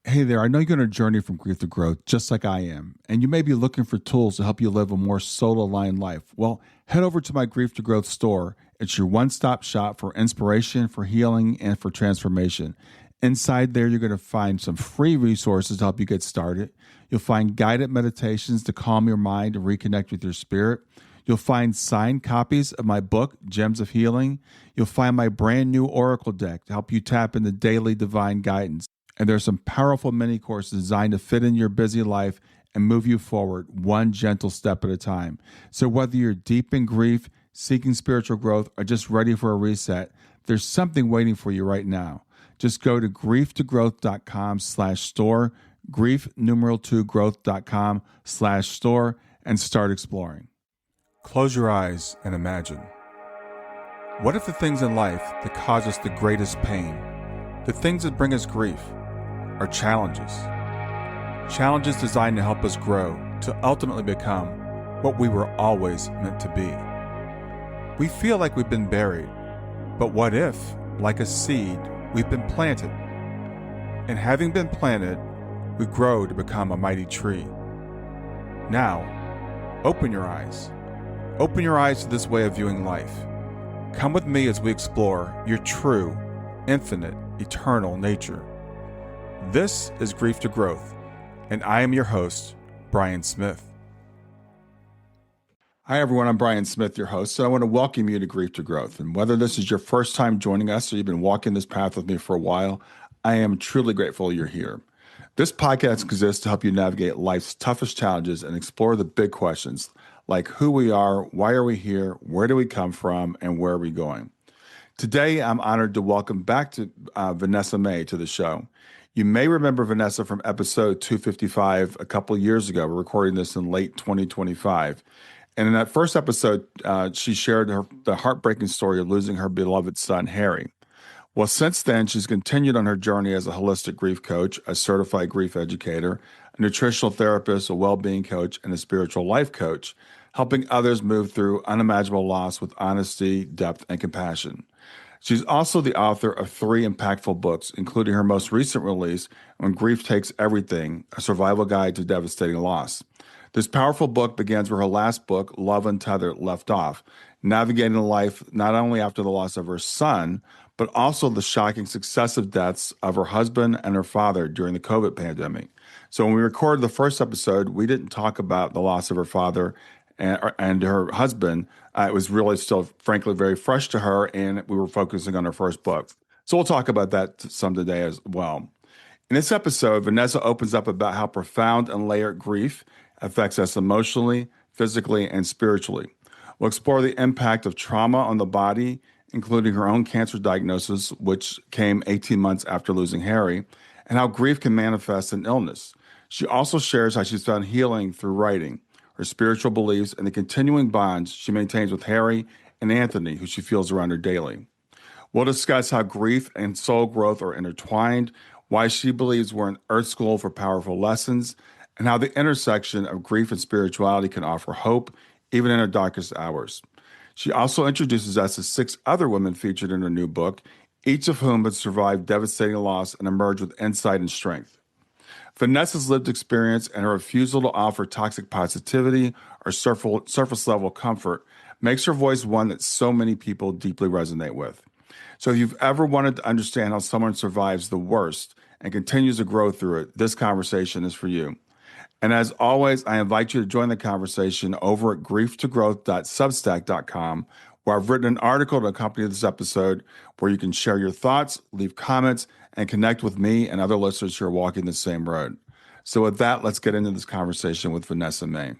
Hey there, I know you're on a journey from grief to growth, just like I am, and you may be looking for tools to help you live a more soul aligned life. Well, head over to my Grief to Growth store. It's your one stop shop for inspiration, for healing, and for transformation. Inside there, you're going to find some free resources to help you get started. You'll find guided meditations to calm your mind and reconnect with your spirit. You'll find signed copies of my book, Gems of Healing. You'll find my brand new Oracle deck to help you tap into daily divine guidance. And there's some powerful mini courses designed to fit in your busy life and move you forward one gentle step at a time. So whether you're deep in grief, seeking spiritual growth, or just ready for a reset, there's something waiting for you right now. Just go to grieftogrowth.com/store, grief2growth.com/store, and start exploring. Close your eyes and imagine. What if the things in life that cause us the greatest pain, the things that bring us grief, are challenges? Challenges designed to help us grow, to ultimately become what we were always meant to be. We feel like we've been buried, but what if, like a seed, we've been planted? And having been planted, we grow to become a mighty tree. Now, open your eyes. Open your eyes to this way of viewing life. Come with me as we explore your true, infinite, eternal nature. This is Grief to Growth, and I am your host, Brian Smith. Hi, everyone. I'm Brian Smith, your host, and I want to welcome you to Grief to Growth. And whether this is your first time joining us or you've been walking this path with me for a while, I am truly grateful you're here. This podcast exists to help you navigate life's toughest challenges and explore the big questions like who we are, why are we here, where do we come from, and where are we going? Today, I'm honored to welcome back to Vanessa May to the show. You may remember Vanessa from episode 255 a couple of years ago. We're recording this in late 2025. And in that first episode, she shared the heartbreaking story of losing her beloved son, Harry. Well, since then, she's continued on her journey as a holistic grief coach, a certified grief educator, a nutritional therapist, a well-being coach, and a spiritual life coach, helping others move through unimaginable loss with honesty, depth, and compassion. She's also the author of 3 impactful books, including her most recent release, When Grief Takes Everything, A Survival Guide to Devastating Loss. This powerful book begins where her last book, Love Untethered, left off, navigating life not only after the loss of her son, but also the shocking successive deaths of her husband and her father during the COVID pandemic. So when we recorded the first episode, we didn't talk about the loss of her father and her husband. It was really still, frankly, very fresh to her, and we were focusing on her first book. So we'll talk about that some today as well. In this episode, Vanessa opens up about how profound and layered grief affects us emotionally, physically, and spiritually. We'll explore the impact of trauma on the body, including her own cancer diagnosis, which came 18 months after losing Harry, and how grief can manifest in illness. She also shares how she's found healing through writing, her spiritual beliefs, and the continuing bonds she maintains with Harry and Anthony, who she feels around her daily. We'll discuss how grief and soul growth are intertwined, why she believes we're in Earth School for powerful lessons, and how the intersection of grief and spirituality can offer hope, even in our darkest hours. She also introduces us to 6 other women featured in her new book, each of whom had survived devastating loss and emerged with insight and strength. Vanessa's lived experience and her refusal to offer toxic positivity or surface-level comfort makes her voice one that so many people deeply resonate with. So if you've ever wanted to understand how someone survives the worst and continues to grow through it, this conversation is for you. And as always, I invite you to join the conversation over at grieftogrowth.substack.com, where I've written an article to accompany this episode where you can share your thoughts, leave comments, and connect with me and other listeners who are walking the same road. So with that, let's get into this conversation with Vanessa May.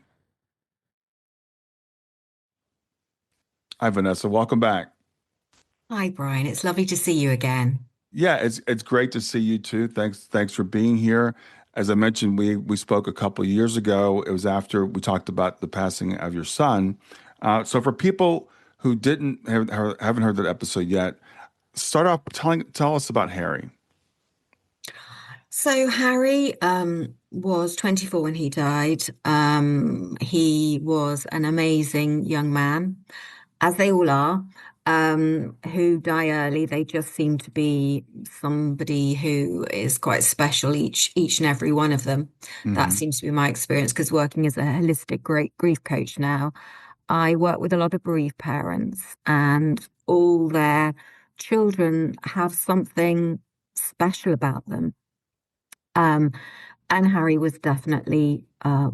Hi, Vanessa. Welcome back. Hi, Brian. It's lovely to see you again. Yeah, it's great to see you too. Thanks for being here. As I mentioned, we spoke a couple of years ago. It was after we talked about the passing of your son. So for people who haven't heard that episode yet, start off tell us about Harry. So Harry was 24 when he died. He was an amazing young man, as they all are. who die early. They just seem to be somebody who is quite special, each and every one of them. That Hmm. seems to be my experience because working as a holistic great grief coach now, I work with a lot of bereaved parents, and all their children have something special about them. Um, and Harry was definitely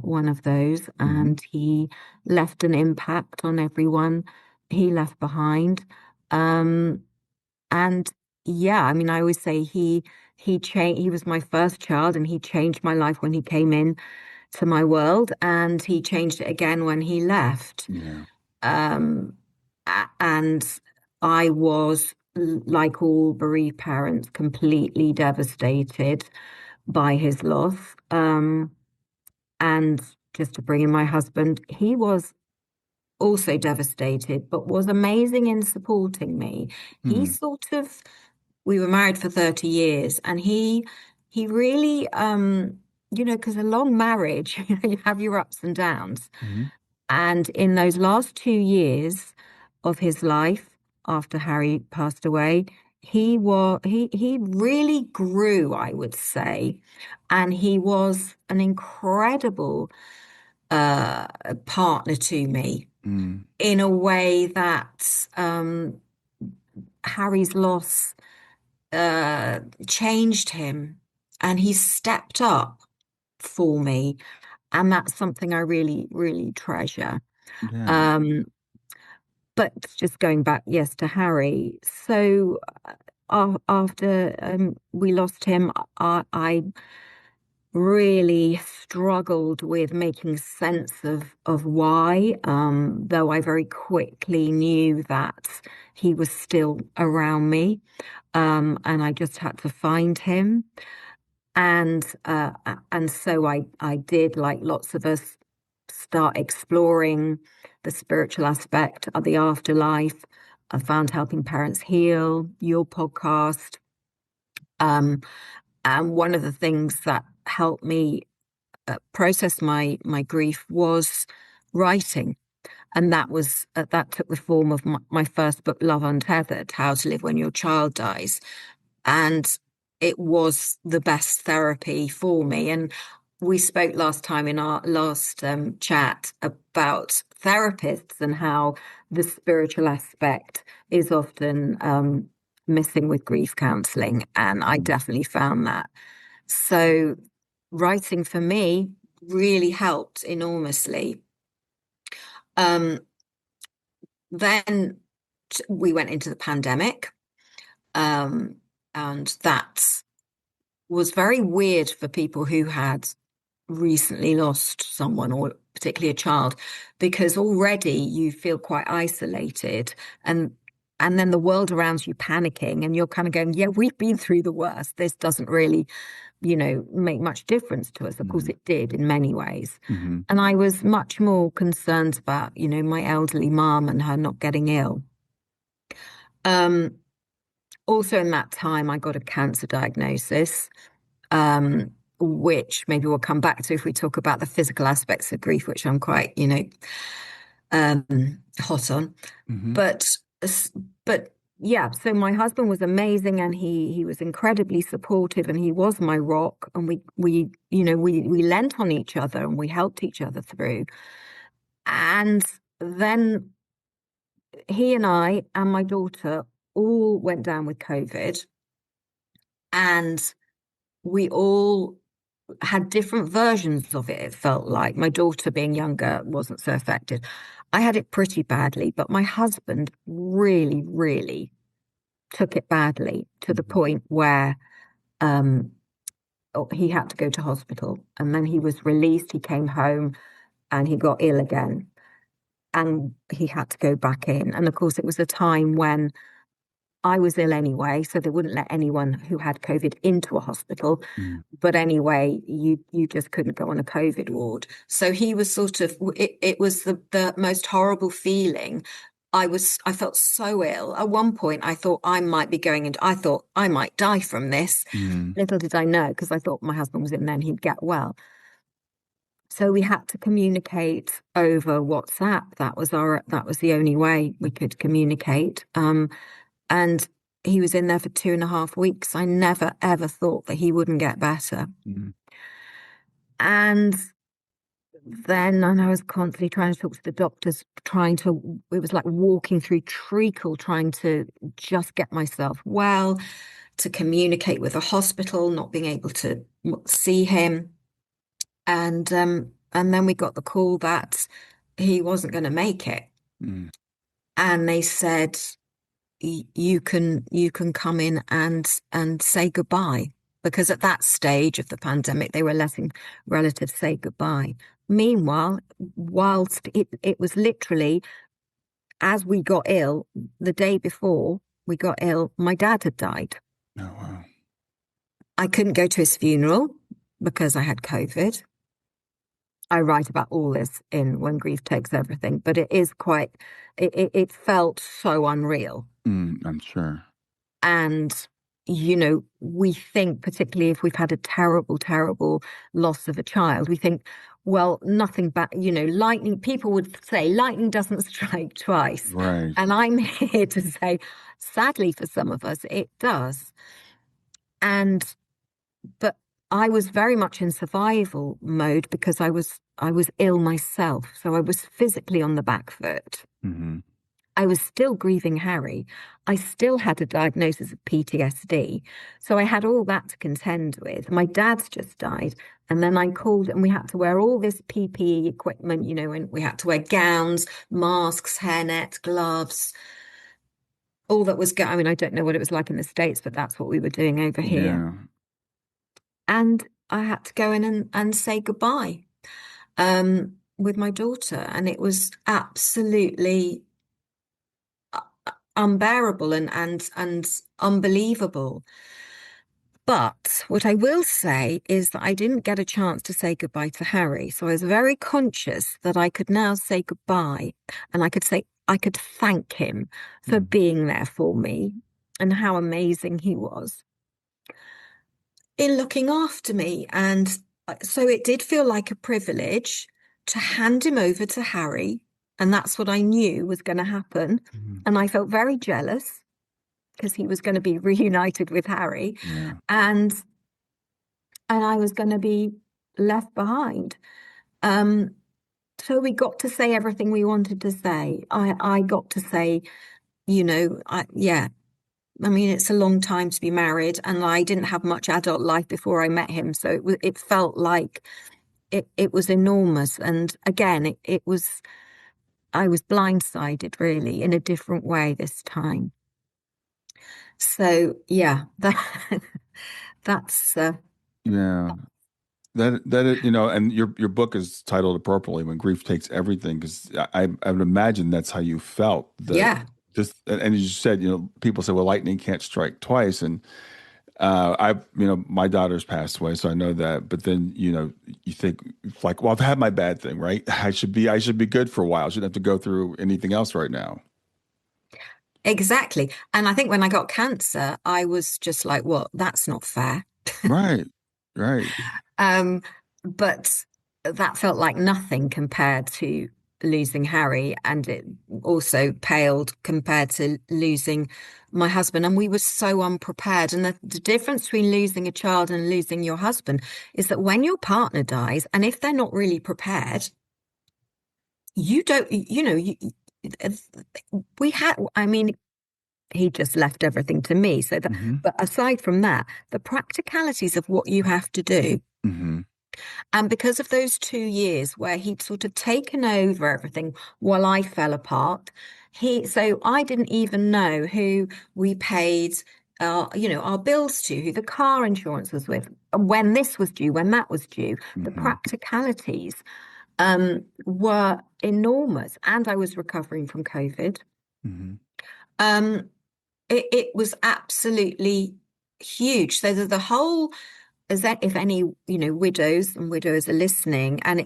one of those, Hmm. and he left an impact on everyone he left behind. Um, and yeah, I mean, I always say he changed. He was my first child, and he changed my life when he came in to my world, and he changed it again when he left. Yeah. Um, and I was, like all bereaved parents, completely devastated by his loss. And just to bring in my husband, he was also devastated, but was amazing in supporting me. He Mm. sort of, we were married for 30 years, and he really, because a long marriage, you have your ups and downs. Hmm. And in those last 2 years of his life, after Harry passed away, he really grew, I would say, and he was an incredible partner to me Mm. in a way that Harry's loss changed him, and he stepped up for me, and that's something I really, really treasure. Yeah. Um, but just going back, yes, to Harry. So after we lost him, I really struggled with making sense of why, though I very quickly knew that he was still around me, and I just had to find him. And so I did, like lots of us, start exploring the spiritual aspect of the afterlife. I found Helping Parents Heal, your podcast. Um, and one of the things that helped me process my grief was writing. And that took the form of my first book, Love Untethered: How to Live When Your Child Dies. And it was the best therapy for me. And we spoke last time in our last chat about therapists and how the spiritual aspect is often missing with grief counseling. And I Mm. definitely found that. So writing for me really helped enormously. Um, then we went into the pandemic, um, and that was very weird for people who had recently lost someone, or particularly a child, because already you feel quite isolated, and then the world around you panicking, and you're kind of going, yeah, we've been through the worst. This doesn't really, make much difference to us. Of course, Mm. it did in many ways. Hmm. And I was much more concerned about, my elderly mum and her not getting ill. Um, Also in that time, I got a cancer diagnosis, which maybe we'll come back to if we talk about the physical aspects of grief, which I'm quite, hot on. Hmm. But but yeah, so my husband was amazing, and he was incredibly supportive, and he was my rock, and we lent on each other, and we helped each other through. And then he and I and my daughter all went down with COVID, and we all had different versions of it. It felt like my daughter, being younger, wasn't so affected. I had it pretty badly, but my husband really, really took it badly, to the Hmm. point where um, he had to go to hospital. And then he was released. He came home, and he got ill again, and he had to go back in. And of course, it was a time when I was ill anyway, so they wouldn't let anyone who had COVID into a hospital. Mm. But anyway, you just couldn't go on a COVID ward. So he was sort of, it was the most horrible feeling. I felt so ill. At one point, I thought I thought I might die from this. Mm. Little did I know, because I thought my husband was in there and he'd get well. So we had to communicate over WhatsApp. That was the only way we could communicate. And he was in there for 2.5 weeks. I never ever thought that he wouldn't get better. Mm. And then, and I was constantly trying to talk to the doctors, it was like walking through treacle, trying to just get myself well, to communicate with the hospital, not being able to see him. And then we got the call that he wasn't going to make it. Mm. And they said, you can come in and say goodbye. Because at that stage of the pandemic, they were letting relatives say goodbye. Meanwhile, whilst it was literally as we got ill, the day before we got ill, my dad had died. Oh, wow. I couldn't go to his funeral because I had COVID. I write about all this in When Grief Takes Everything, but it felt so unreal. I'm sure. And, we think, particularly if we've had a terrible, terrible loss of a child, we think, well, nothing but, people would say lightning doesn't strike twice. Right. And I'm here to say, sadly, for some of us, it does. But I was very much in survival mode because I was ill myself. So I was physically on the back foot. Mm-hmm. I was still grieving Harry. I still had a diagnosis of PTSD. So I had all that to contend with. My dad's just died. And then I called and we had to wear all this PPE equipment, and we had to wear gowns, masks, hairnet, gloves, all that was I mean, I don't know what it was like in the States, but that's what we were doing over here. Yeah. And I had to go in and say goodbye with my daughter. And it was absolutely unbearable and unbelievable. But what I will say is that I didn't get a chance to say goodbye to Harry. So I was very conscious that I could now say goodbye and I could thank him for being there for me and how amazing he was in looking after me. And so it did feel like a privilege to hand him over to Harry. And that's what I knew was going to happen. Mm-hmm. And I felt very jealous because he was going to be reunited with Harry. Yeah. And I was going to be left behind. So we got to say everything we wanted to say. I got to say, I mean, it's a long time to be married, and I didn't have much adult life before I met him. So it felt like it was enormous. And again, I was blindsided really in a different way this time. So yeah, that's Yeah. That is, and your book is titled appropriately When Grief Takes Everything, because I would imagine that's how you felt. yeah. Just and as you said, people say, well, lightning can't strike twice, and my daughter's passed away, so I know that. But then you think like, well, I've had my bad thing, right? I should be good for a while. I shouldn't have to go through anything else right now. Exactly. And I think when I got cancer, I was just like, well, that's not fair. Right. Right. Um, but that felt like nothing compared to losing Harry, and it also paled compared to losing my husband. And we were so unprepared. And the difference between losing a child and losing your husband is that when your partner dies, and if they're not really prepared, you don't, I mean, he just left everything to me. So that, Mm-hmm. but aside from that, the practicalities of what you have to do. Mm-hmm. And because of those 2 years where he'd sort of taken over everything while I fell apart, so I didn't even know who we paid, our bills to, who the car insurance was with, when this was due, when that was due. The Mm-hmm. practicalities, were enormous, and I was recovering from COVID. Mm-hmm. It was absolutely huge. So the whole as that if any, widows and widowers are listening and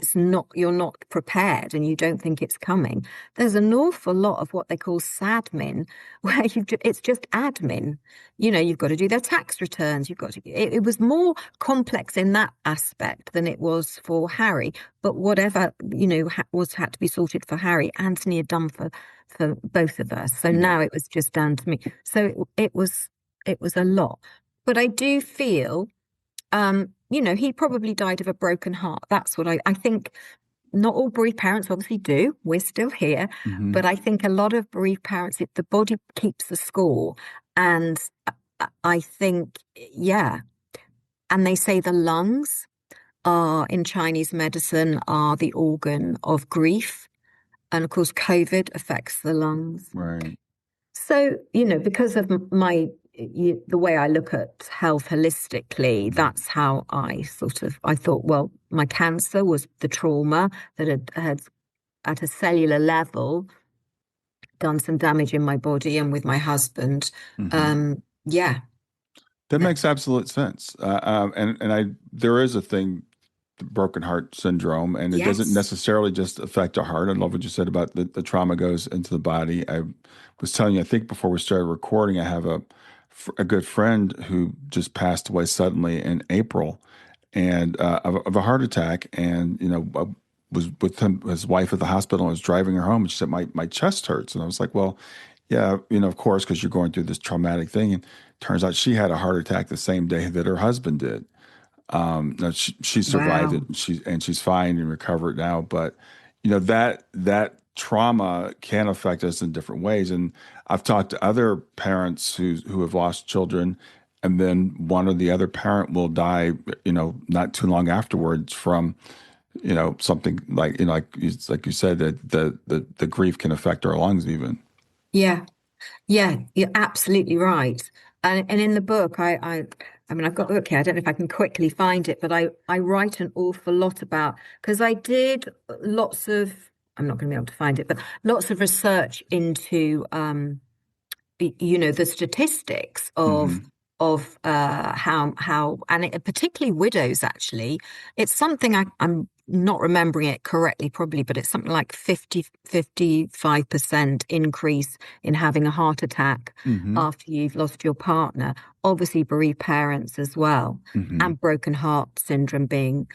you're not prepared and you don't think it's coming, there's an awful lot of what they call sadmin, where it's just admin. You've got to do their tax returns. It was more complex in that aspect than it was for Harry. But whatever, had to be sorted for Harry, Anthony had done for both of us. So now it was just down to me. So it was a lot. But I do feel he probably died of a broken heart. That's what I think. Not all bereaved parents obviously do. We're still here. But I think a lot of bereaved parents, the body keeps the score. And I think, yeah. And they say the lungs in Chinese medicine are the organ of grief. And of course, COVID affects the lungs. Right. So, because of the way I look at health holistically, that's how I thought, well, my cancer was the trauma that had at a cellular level done some damage in my body and with my husband. Yeah. That makes absolute sense. And there is a thing, the broken heart syndrome, and it doesn't Yes. necessarily just affect our heart. I love what you said about the trauma goes into the body. I was telling you, I think before we started recording, I have a good friend who just passed away suddenly in April, and of a heart attack. And I was with his wife at the hospital. And I was driving her home, and she said, "My chest hurts," and I was like, "Well, yeah, of course, because you're going through this traumatic thing." And turns out she had a heart attack the same day that her husband did. No, she survived it. Wow. She's fine and recovered now. But that trauma can affect us in different ways. And I've talked to other parents who have lost children, and then one or the other parent will die. Not too long afterwards from something like you said, that the grief can affect our lungs even. Yeah. Yeah, you're absolutely right. And in the book, I mean, I've got the book here. I don't know if I can quickly find it, but I write an awful lot about, because I did lots of, I'm not going to be able to find it, but lots of research into the statistics of Hmm. how and particularly widows. Actually, it's something I'm not remembering it correctly probably, but it's something like 55% increase in having a heart attack Hmm. after you've lost your partner. Obviously bereaved parents as well, Hmm. and broken heart syndrome being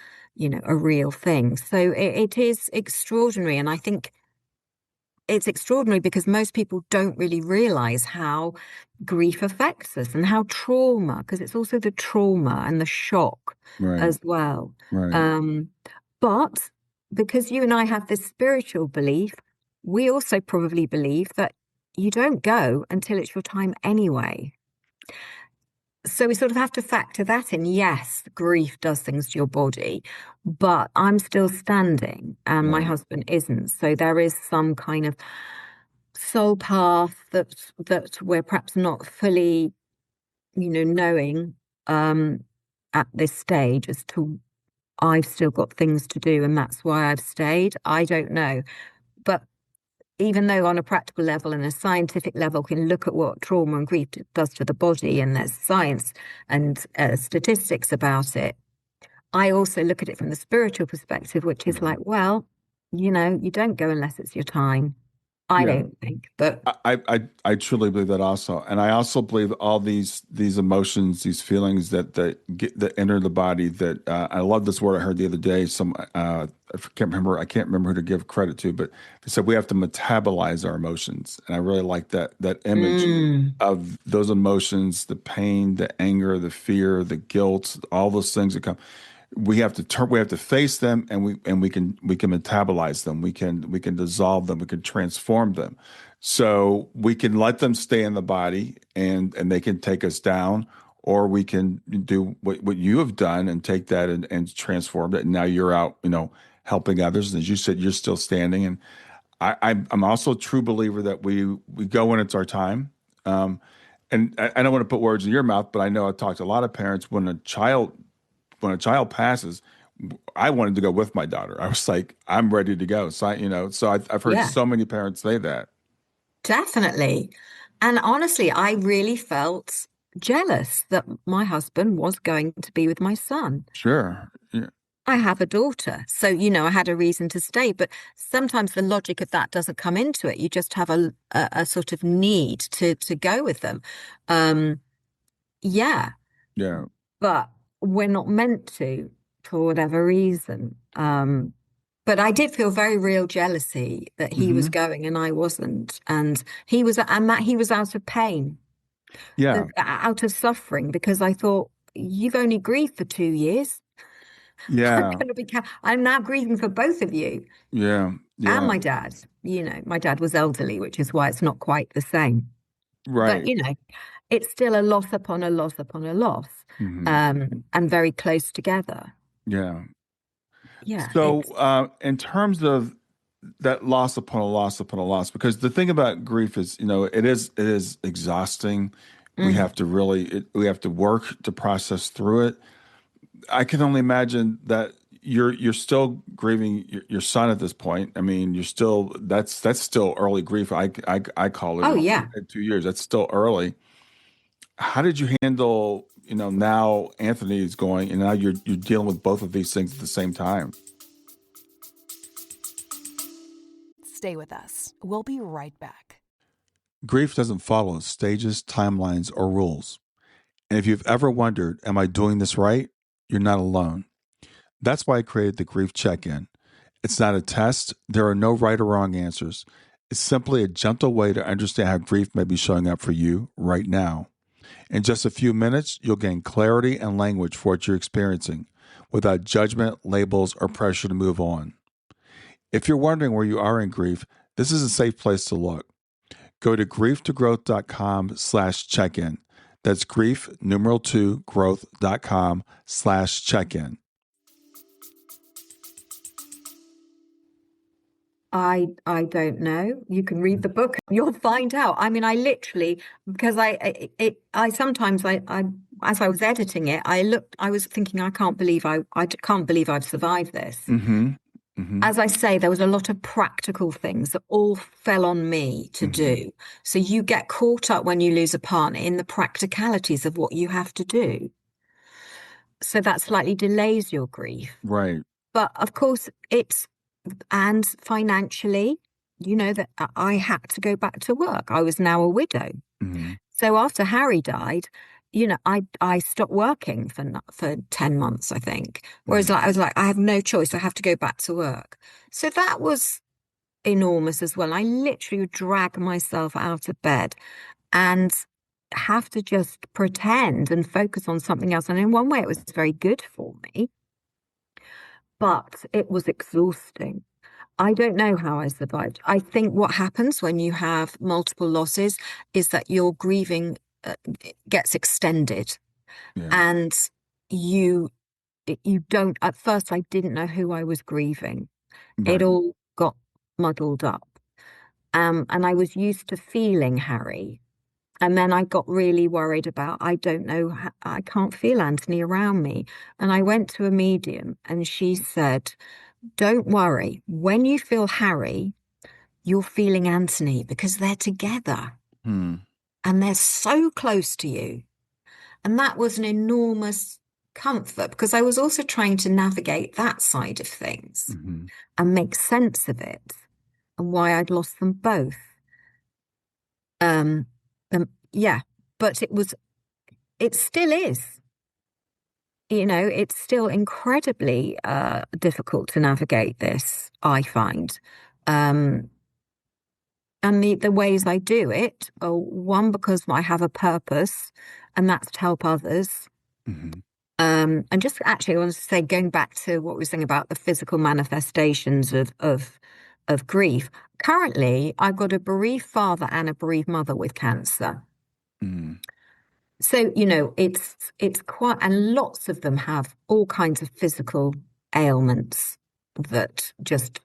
a real thing. So it is extraordinary, and I think it's extraordinary because most people don't really realize how grief affects us and how trauma, because it's also the trauma and the shock Right. as well. Right. Um, but because you and I have this spiritual belief, we also probably believe that you don't go until it's your time anyway. So we sort of have to factor that in. Yes, grief does things to your body, but I'm still standing and my Right. husband isn't. So there is some kind of soul path that we're perhaps not fully, knowing at this stage as to I've still got things to do and that's why I've stayed. I don't know. But even though on a practical level and a scientific level can look at what trauma and grief does to the body and there's science and statistics about it, I also look at it from the spiritual perspective, which is Mhm. like, well, you don't go unless it's your time. I Yeah. don't think, but I truly believe that also, and I also believe all these emotions, these feelings that enter the body. That I love this word I heard the other day. I can't remember who to give credit to, but they said we have to metabolize our emotions, and I really like that image mm, of those emotions, the pain, the anger, the fear, the guilt, all those things that come. We have to face them, and we can metabolize them, we can dissolve them, we can transform them, so we can let them stay in the body, and they can take us down, or we can do what you have done and take that and transform it, and now you're out, helping others. As you said, you're still standing. And I'm also a true believer that we go when it's our time. And I don't want to put words in your mouth, but I know I've talked to a lot of parents when a child passes. I wanted to go with my daughter. I was like, I'm ready to go. So I've heard yeah, so many parents say that. definitely. And honestly, I really felt jealous that my husband was going to be with my son. Sure. Yeah. I have a daughter, so I had a reason to stay. But sometimes the logic of that doesn't come into it. You just have a sort of need to go with them. Um, yeah, Yeah. but we're not meant to for whatever reason. But I did feel very real jealousy that he was Hmm. going and I wasn't, and that he was out of pain, Yeah. out of suffering, because I thought you've only grieved for 2 years. I'm Yeah. going to be. I'm now grieving for both of you Yeah. and Yeah. my dad. My dad was elderly, which is why it's not quite the same. But Right. it's still a loss upon a loss upon a loss, Hmm. and very close together. Yeah. Yeah, So, it's. in terms of that loss upon a loss upon a loss, because the thing about grief is, it is exhausting. Mm. We have to work to process through it. I can only imagine that you're still grieving your son at this point. I mean, you're still that's still early grief. I call it Oh yeah. at 2 years. That's still early. How did you handle, now Anthony is going and now you're dealing with both of these things at the same time? Stay with us. We'll be right back. Grief doesn't follow stages, timelines, or rules. And if you've ever wondered, am I doing this right? You're not alone. That's why I created the Grief Check In. It's not a test, there are no right or wrong answers. It's simply a gentle way to understand how grief may be showing up for you right now. In just a few minutes, you'll gain clarity and language for what you're experiencing without judgment, labels, or pressure to move on. If you're wondering where you are in grief, this is a safe place to look. Go to grieftogrowth.com/check-in. That's grief, numeral 2, growth.com/check-in. I don't know. You can read the book, you'll find out. I mean, I literally, because I sometimes I as I was editing it, I was thinking, I can't believe I've survived this. Mm-hmm. Mm-hmm. As I say, there was a lot of practical things that all fell on me to Mm-hmm. do. So you get caught up when you lose a partner in the practicalities of what you have to do. So that slightly delays your grief. Right. But of course, and financially, that I had to go back to work. I was now a widow. Mm-hmm. So after Harry died, I stopped working for 10 months, I think. Whereas Mm-hmm. I was like, I have no choice. I have to go back to work. So that was enormous as well. I literally would drag myself out of bed and have to just pretend and focus on something else. And in one way, it was very good for me, but it was exhausting. I don't know how I survived. I think what happens when you have multiple losses is that your grieving gets extended, Yeah. and you you don't. At first, I didn't know who I was grieving. It Right. all got muddled up. And I was used to feeling Harry. And then I got really worried about, I don't know, I can't feel Anthony around me. And I went to a medium and she said, don't worry. When you feel Harry, you're feeling Anthony because they're together Hmm. and they're so close to you. And that was an enormous comfort because I was also trying to navigate that side of things Mm-hmm. and make sense of it and why I'd lost them both. Um, yeah, but it still is. It's still incredibly difficult to navigate this, I find. Um, and the ways I do it are one, because I have a purpose, and that's to help others. Mm-hmm. And just actually, I want to say, going back to what we were saying about the physical manifestations of grief. Currently, I've got a bereaved father and a bereaved mother with cancer. Mm-hmm. So, it's quite, and lots of them have all kinds of physical ailments that just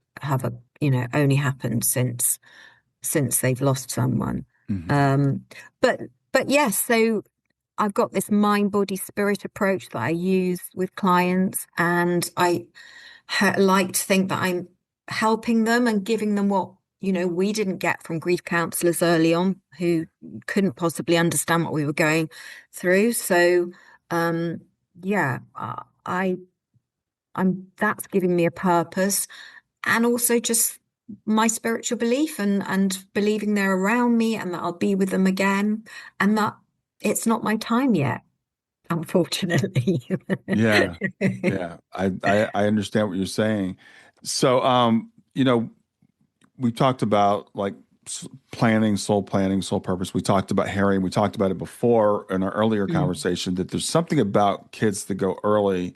only happened since they've lost someone. Mm-hmm. Um, but yes, so I've got this mind, body, spirit approach that I use with clients, and I like to think that I'm helping them and giving them what we didn't get from grief counselors early on who couldn't possibly understand what we were going through. So, yeah, that's giving me a purpose, and also just my spiritual belief and believing they're around me and that I'll be with them again, and that it's not my time yet, unfortunately. Yeah. Yeah. I understand what you're saying. So, we talked about like planning, soul purpose. We talked about Harry, and we talked about it before in our earlier Mm. conversation that there's something about kids that go early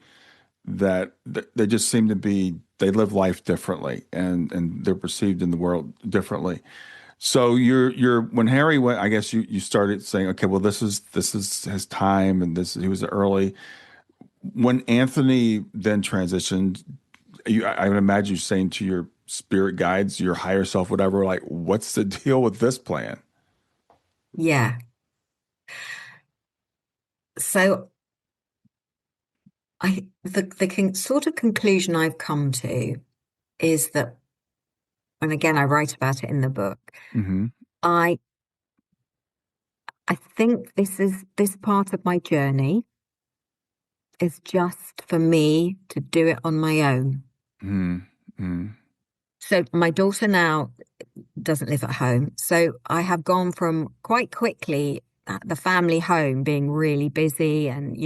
that they just seem to be, they live life differently and they're perceived in the world differently. So when Harry went, I guess you started saying, okay, well, this is his time, and he was early. When Anthony then transitioned, I would imagine you saying to your spirit guides, your higher self, whatever, like, what's the deal with this plan? Yeah. So the sort of conclusion I've come to is that, and again, I write about it in the book. Mm-hmm. I I think this part of my journey is just for me to do it on my own. Mm-hmm. So my daughter now doesn't live at home. So I have gone from quite quickly at the family home being really busy and,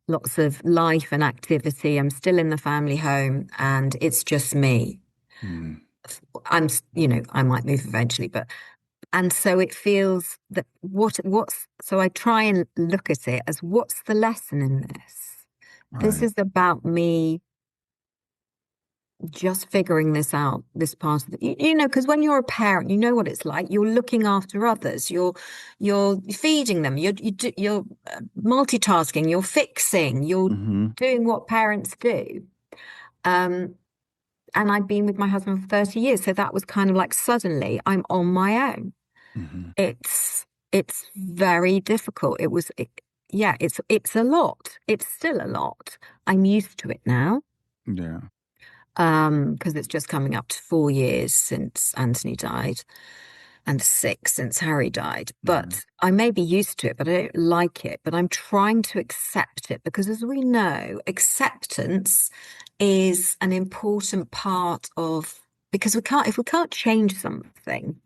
lots of life and activity. I'm still in the family home and it's just me. Mm-hmm. I might move eventually, and so it feels that so I try and look at it as, what's the lesson in this? This Right. is about me just figuring this out, this part of because when you're a parent, you know what it's like. You're looking after others. You're feeding them. You're multitasking. You're fixing. You're Mm-hmm. doing what parents do. Um, and I've been with my husband for 30 years, so that was kind of like suddenly I'm on my own. Mm-hmm. It's very difficult. Yeah, it's a lot. It's still a lot. I'm used to it now. Yeah. Because it's just coming up to 4 years since Anthony died and 6 since Harry died. Mm-hmm. But I may be used to it, but I don't like it. But I'm trying to accept it because, as we know, acceptance is an important part of, because if we can't change something,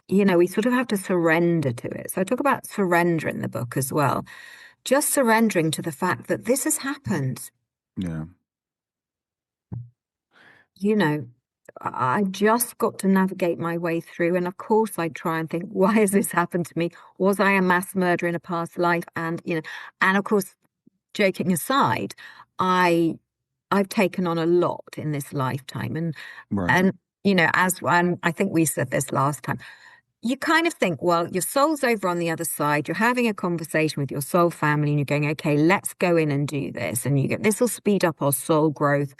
we sort of have to surrender to it. So I talk about surrender in the book as well. Just surrendering to the fact that this has happened. Yeah. you know, I've just got to navigate my way through. And of course, I try and think, why has this happened to me? Was I a mass murderer in a past life? And of course, joking aside, I've taken on a lot in this lifetime. Right. And I think we said this last time, you kind of think, well, your soul's over on the other side. You're having a conversation with your soul family and you're going, okay, let's go in and do this. And this will speed up our soul growth,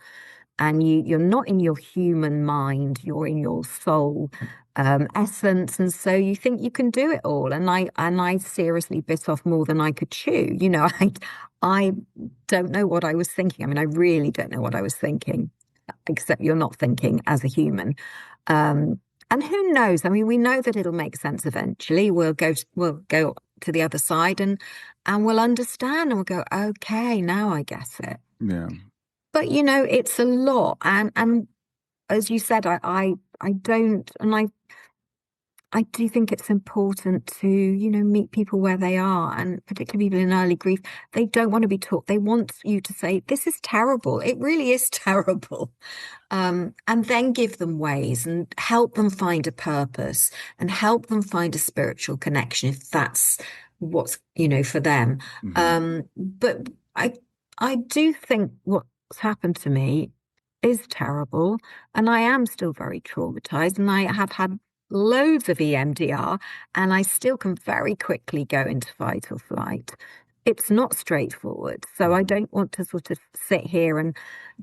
and you're not in your human mind, you're in your soul essence, and so you think you can do it all. And I seriously bit off more than I could chew. I don't know what I was thinking. I mean, I really don't know what I was thinking, except you're not thinking as a human. And who knows? I mean, we know that it'll make sense eventually. We'll go to the other side, and we'll understand, and we'll go, okay, now I get it. Yeah. But it's a lot, and as you said, I don't, and I do think it's important to meet people where they are, and particularly people in early grief. They don't want to be taught. They want you to say, "This is terrible. It really is terrible," and then give them ways and help them find a purpose and help them find a spiritual connection if that's what's for them. Mm-hmm. But I do think what's happened to me is terrible, and I am still very traumatized, and I have had loads of EMDR, and I still can very quickly go into fight or flight. It's not straightforward. So I Mm-hmm. don't want to sort of sit here and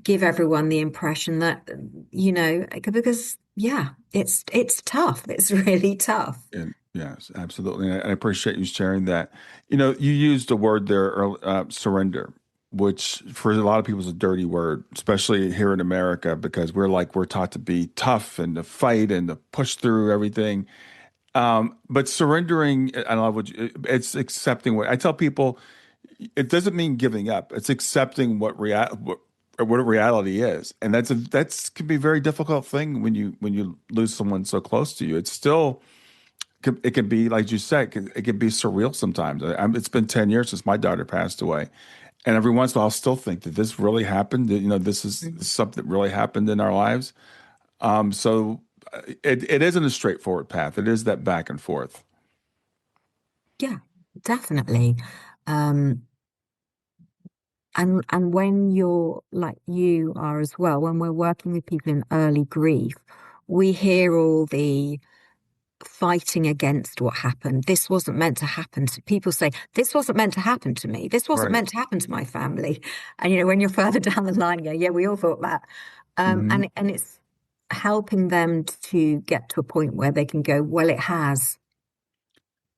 give everyone the impression that, because yeah, it's tough. It's really tough. And yes, absolutely. And I appreciate you sharing that. You used the word there, surrender. which for a lot of people is a dirty word, especially here in America, because we're taught to be tough and to fight and to push through everything. But surrendering, I love it's accepting what I tell people. It doesn't mean giving up. It's accepting what reality is, and that's can be a very difficult thing when you lose someone so close to you. It's still it can be like you said, it can be surreal sometimes. It's been 10 years since my daughter passed away, and every once in a while, I'll still think that this really happened. That, this is something that really happened in our lives. So it isn't a straightforward path. It is that back and forth. Yeah, definitely. Um, and when you're like you are as well, when we're working with people in early grief, we hear all the fighting against what happened. This wasn't meant to happen to people say, this wasn't meant to happen to me. This wasn't Right. meant to happen to my family. And when you're further down the line, you go, yeah, we all thought that. Hmm. And it's helping them to get to a point where they can go, well, it has.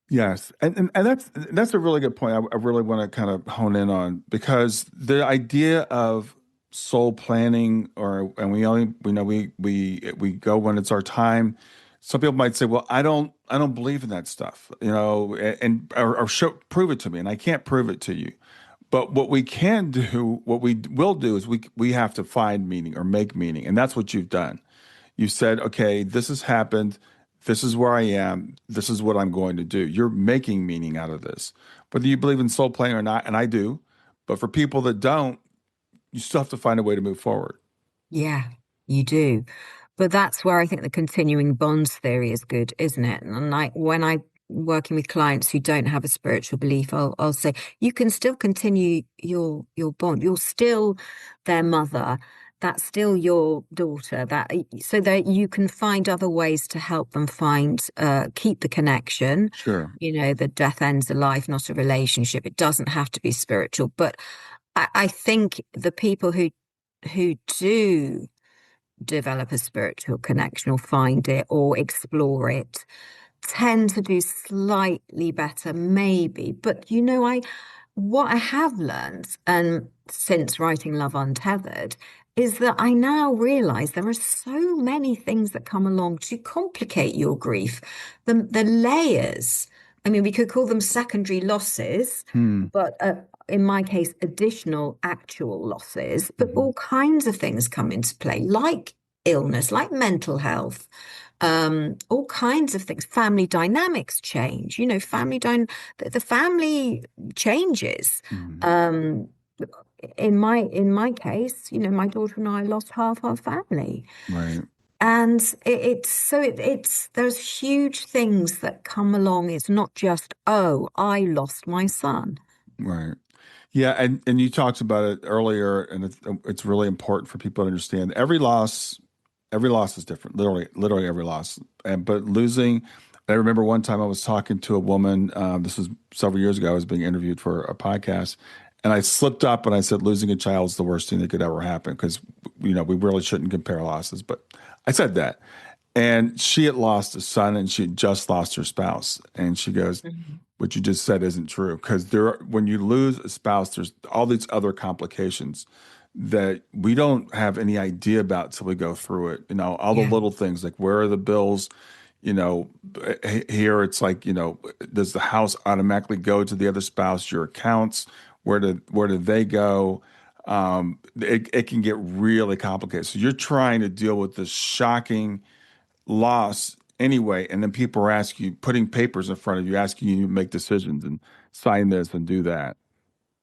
Yes, and that's a really good point. I really want to kind of hone in on because the idea of soul planning, and we go when it's our time. Some people might say, "Well, I don't believe in that stuff," or prove it to me, and I can't prove it to you. But what we can do, what we will do, is we have to find meaning or make meaning, and that's what you've done. You said, okay, this has happened. This is where I am. This is what I'm going to do. You're making meaning out of this. Whether you believe in soul playing or not, and I do, but for people that don't, you still have to find a way to move forward. Yeah, you do. But that's where I think the continuing bonds theory is good, isn't it? And when I working with clients who don't have a spiritual belief, I'll say you can still continue your bond. You're still their mother. That's still your daughter. So that you can find other ways to help them keep the connection. Sure. The death ends a life, not a relationship. It doesn't have to be spiritual. But I think the people who do develop a spiritual connection or find it or explore it tend to do slightly better, maybe. But what I have learned, and since writing Love Untethered, is that I now realize there are so many things that come along to complicate your grief. The layers, I mean, we could call them secondary losses, Hmm. but in my case, additional actual losses. But Hmm. all kinds of things come into play, like illness, like mental health, all kinds of things. Family dynamics change. The family changes. Hmm. Um, in my case, my daughter and I lost half our family, Right. and it's there's huge things that come along. It's not just, oh, I lost my son. Right. Yeah, and you talked about it earlier, and it's really important for people to understand. Every loss is different. Literally every loss. And but losing, I remember one time I was talking to a woman. This was several years ago. I was being interviewed for a podcast, and I slipped up and I said, "Losing a child is the worst thing that could ever happen," because we really shouldn't compare losses. But I said that, and she had lost a son, and she had just lost her spouse, and she goes, Mhm. what you just said isn't true because when you lose a spouse, there's all these other complications that we don't have any idea about till we go through it. All the Yeah, little things like where are the bills? You know, Here it's like, does the house automatically go to the other spouse? Your accounts, where do they go? It can get really complicated. So you're trying to deal with this shocking loss anyway, and then people are asking you, putting papers in front of you, asking you to make decisions and sign this and do that.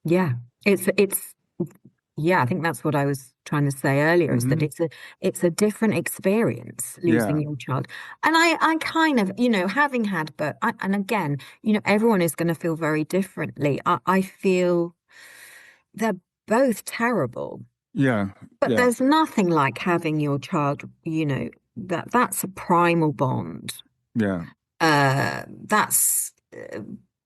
yeah. It's Yeah, I think that's what I was trying to say earlier, is that Hmm. it's a different experience losing Yeah, your child. And I kind of, having had, and again, everyone is going to feel very differently. I feel they're both terrible, yeah, but yeah, there's nothing like having your child, that's a primal bond. yeah. That's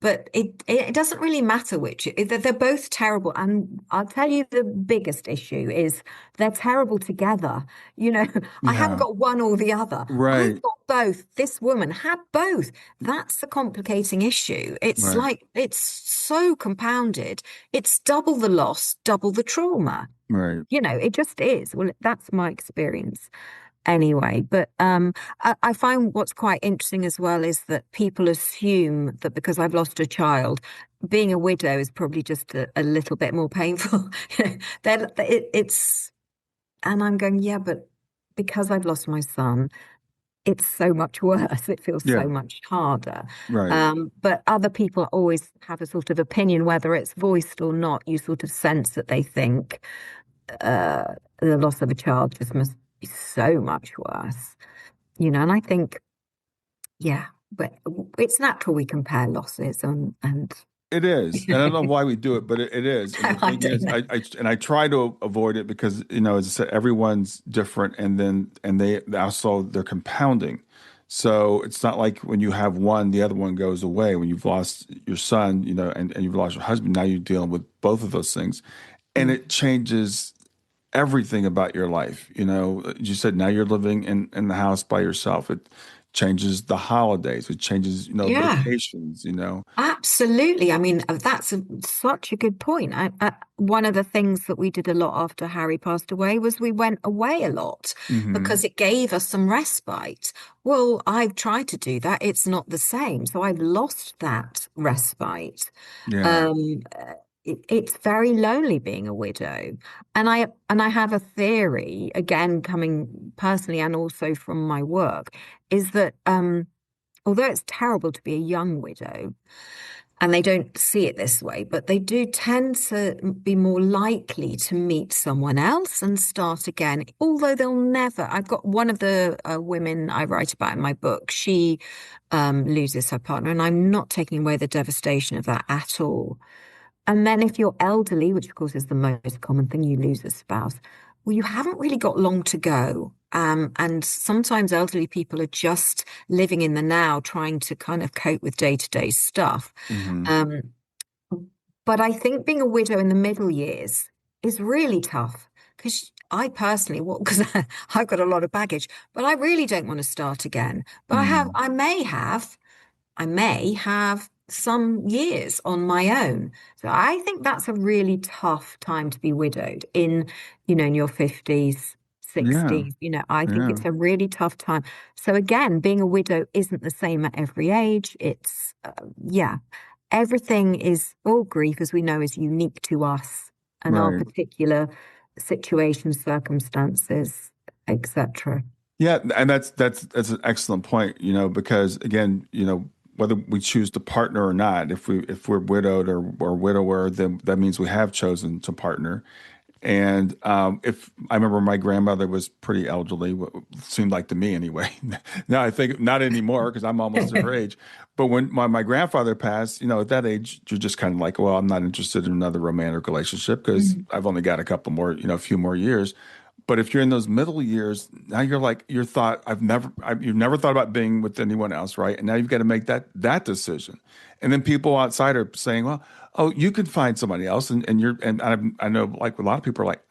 but it doesn't really matter which. They're both terrible. And I'll tell you the biggest issue is they're terrible together. You know, I haven't Yeah. got one or the other. I've Right. got both. This woman had both. That's the complicating issue. It's Right. like it's so compounded. It's double the loss, double the trauma. Right. You know, it just is. Well, that's my experience anyway. But I find what's quite interesting as well is that people assume that because I've lost a child, being a widow is probably just a little bit more painful. It's, and I'm going, yeah, but because I've lost my son, it's so much worse. It feels Yeah. so much harder. Right. But other people always have a sort of opinion, whether it's voiced or not. You sort of sense that they think the loss of a child just must be so much worse, you know. And I think, yeah, but it's natural we compare losses and It is, and I don't know why we do it, but it is. And the I thing don't is, know. I try to avoid it because, as I said, everyone's different, and they also they're compounding. So it's not like when you have one, the other one goes away. When you've lost your son, and you've lost your husband, now you're dealing with both of those things, and Mm. it changes everything about your life. You said now you're living in the house by yourself. It changes the holidays. It changes, Yeah, vacations. absolutely. I mean, such a good point. One of the things that we did a lot after Harry passed away was we went away a lot Hmm. because it gave us some respite. Well, I've tried to do that. It's not the same. So I've lost that respite. Yeah. Um, it's very lonely being a widow. And I have a theory, again, coming personally and also from my work, is that although it's terrible to be a young widow, and they don't see it this way, but they do tend to be more likely to meet someone else and start again, although they'll never. I've got one of the women I write about in my book, she loses her partner, and I'm not taking away the devastation of that at all. And then if you're elderly, which of course is the most common thing, you lose a spouse, well, you haven't really got long to go. And sometimes elderly people are just living in the now, trying to kind of cope with day-to-day stuff. Hmm. Um, but I think being a widow in the middle years is really tough because I personally, well, because I've got a lot of baggage, but I really don't want to start again. But Hmm. I may have some years on my own. So I think that's a really tough time to be widowed in your 50s, Yeah. 60s. I think Yeah. it's a really tough time. So again, being a widow isn't the same at every age. Yeah, everything is, all grief, as we know, is unique to us and our Right. particular situations, circumstances, etc. Yeah, and that's an excellent point, because again, whether we choose to partner or not, if we're widowed or widower, then that means we have chosen to partner. And if I remember, my grandmother was pretty elderly, what seemed like to me anyway. Now I think not anymore because I'm almost at her age. But when my grandfather passed, at that age, you're just kind of like, well, I'm not interested in another romantic relationship because Mhm. I've only got a couple more, a few more years. But if you're in those middle years, now you're like, you've never thought about being with anyone else, right? And now you've got to make that decision. And then people outside are saying, well, oh, you can find somebody else, and I know, like, a lot of people are like,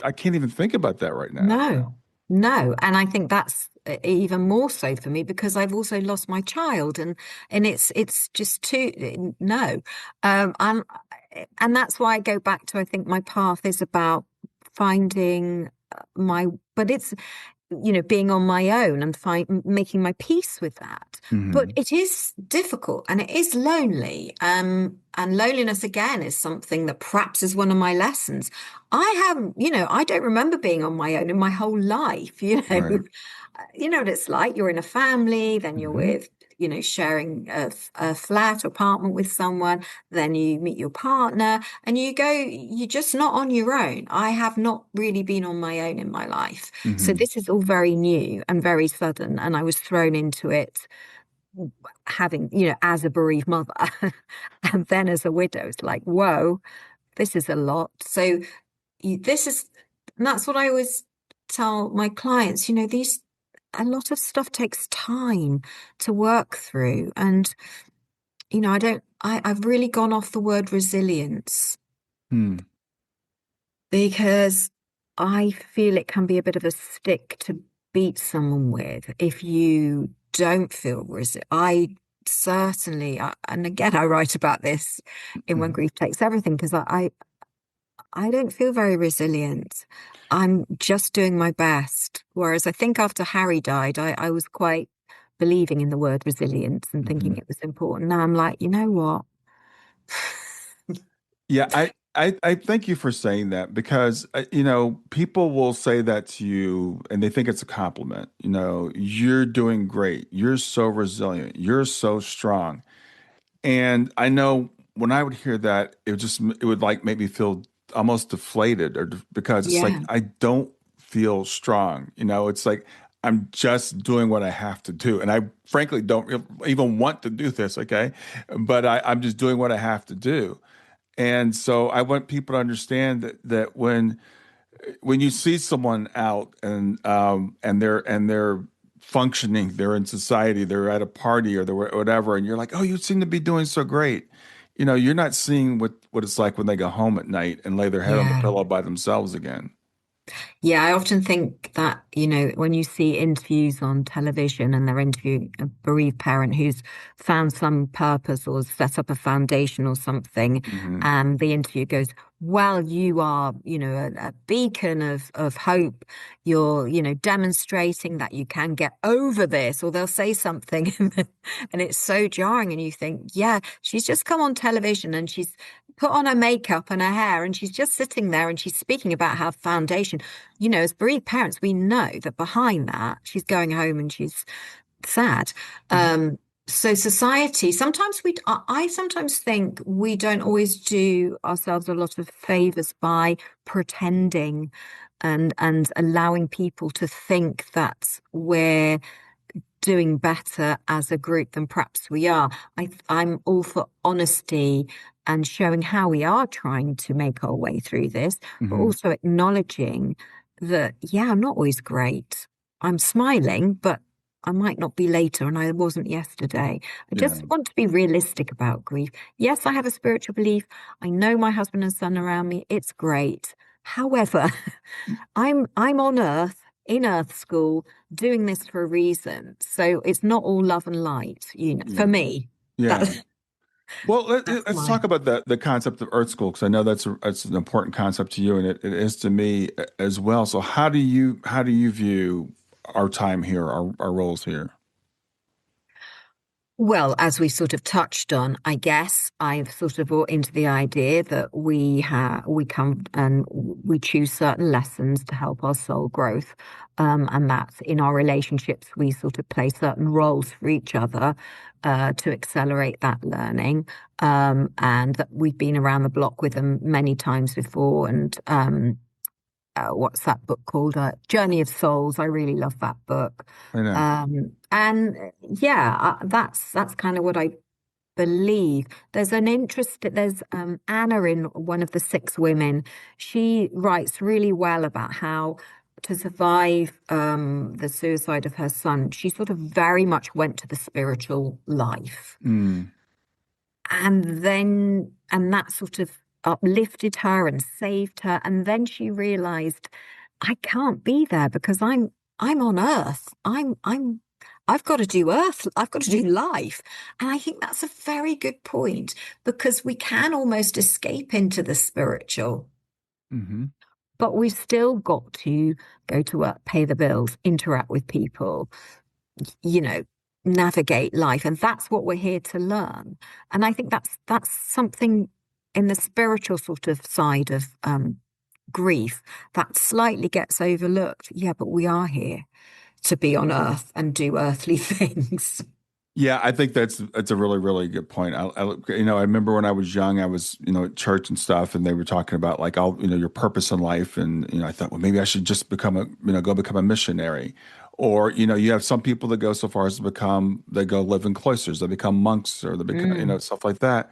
I can't even think about that right now. No, no. And I think that's even more so for me because I've also lost my child and it's just too no. And that's why I go back to, I think my path is about finding my, but it's being on my own and making my peace with that. But Hmm. it is difficult and it is lonely. And loneliness again is something that perhaps is one of my lessons. I haven't, I don't remember being on my own in my whole life, Right. You know what it's like. You're in a family, then you're Hmm. with, sharing a flat or apartment with someone, then you meet your partner and you're just not on your own. I have not really been on my own in my life. So Hmm. this is all very new and very sudden. And I was thrown into it having, as a bereaved mother and then as a widow. It's like, whoa, this is a lot. So this is, and that's what I always tell my clients, a lot of stuff takes time to work through. And I've really gone off the word resilience Hmm. because I feel it can be a bit of a stick to beat someone with if you don't feel resilient. I certainly, and again, I write about this in When Mhm. Grief Takes Everything because I don't feel very resilient. I'm just doing my best. Whereas I think after Harry died, I was quite believing in the word resilience and thinking Mhm. it was important. Now I'm like, you know what? Yeah, I thank you for saying that because people will say that to you and they think it's a compliment. You're doing great. You're so resilient. You're so strong. And I know when I would hear that, it would like make me feel almost deflated because it's like Yeah, I don't feel strong. It's like I'm just doing what I have to do, and I frankly don't even want to do this. Okay, but I'm just doing what I have to do. And so I want people to understand that when you see someone out and they're functioning, they're in society, they're at a party or they're whatever, and you're like, oh, you seem to be doing so great. You're not seeing what it's like when they go home at night and lay their head on the yeah. pillow by themselves again. Yeah, I often think that, when you see interviews on television and they're interviewing a bereaved parent who's found some purpose or set up a foundation or something, Hmm. and the interview goes, well, you are, a beacon of hope. You're, demonstrating that you can get over this, or they'll say something and it's so jarring. And you think, yeah, she's just come on television and she's put on her makeup and her hair and she's just sitting there and she's speaking about her foundation. As bereaved parents, we know that behind that, she's going home and she's sad. Hmm. So society, sometimes I sometimes think we don't always do ourselves a lot of favors by pretending and allowing people to think that we're doing better as a group than perhaps we are. I'm all for honesty and showing how we are trying to make our way through this, but Hmm. also acknowledging that, yeah, I'm not always great. I'm smiling, but I might not be later, and I wasn't yesterday. I Yeah. just want to be realistic about grief. Yes, I have a spiritual belief. I know my husband and son around me. It's great. However, I'm on Earth in Earth School doing this for a reason. So it's not all love and light, for Yeah. me. Yeah. That Well, that's let's my talk about the concept of Earth School because I know that's an important concept to you, and it is to me as well. So how do you view our time here, our roles here? Well, as we sort of touched on, I guess I've sort of brought into the idea that we come and we choose certain lessons to help our soul growth. And that's in our relationships, we sort of play certain roles for each other to accelerate that learning. And that we've been around the block with them many times before. And what's that book called? Journey of Souls. I really love that book. I know. And yeah, that's kind of what I believe. There's Anna in one of the six women. She writes really well about how to survive the suicide of her son, she sort of very much went to the spiritual life. Mm, And that sort of uplifted her and saved her. And then she realized, I can't be there because I'm on earth. I've got to do earth. I've got to do life. And I think that's a very good point because we can almost escape into the spiritual, hmm. but we've still got to go to work, pay the bills, interact with people, you know, navigate life. And that's what we're here to learn. And I think that's something in the spiritual sort of side of grief that slightly gets overlooked. Yeah, but we are here to be on earth and do earthly things. Yeah, I think that's a really really good point. I remember when I was young, I was at church and stuff, and they were talking about like all your purpose in life, and I thought, well, maybe I should just become a go become a missionary, or you have some people that go so far as to become they go live in cloisters, they become monks, or they become Mm, stuff like that.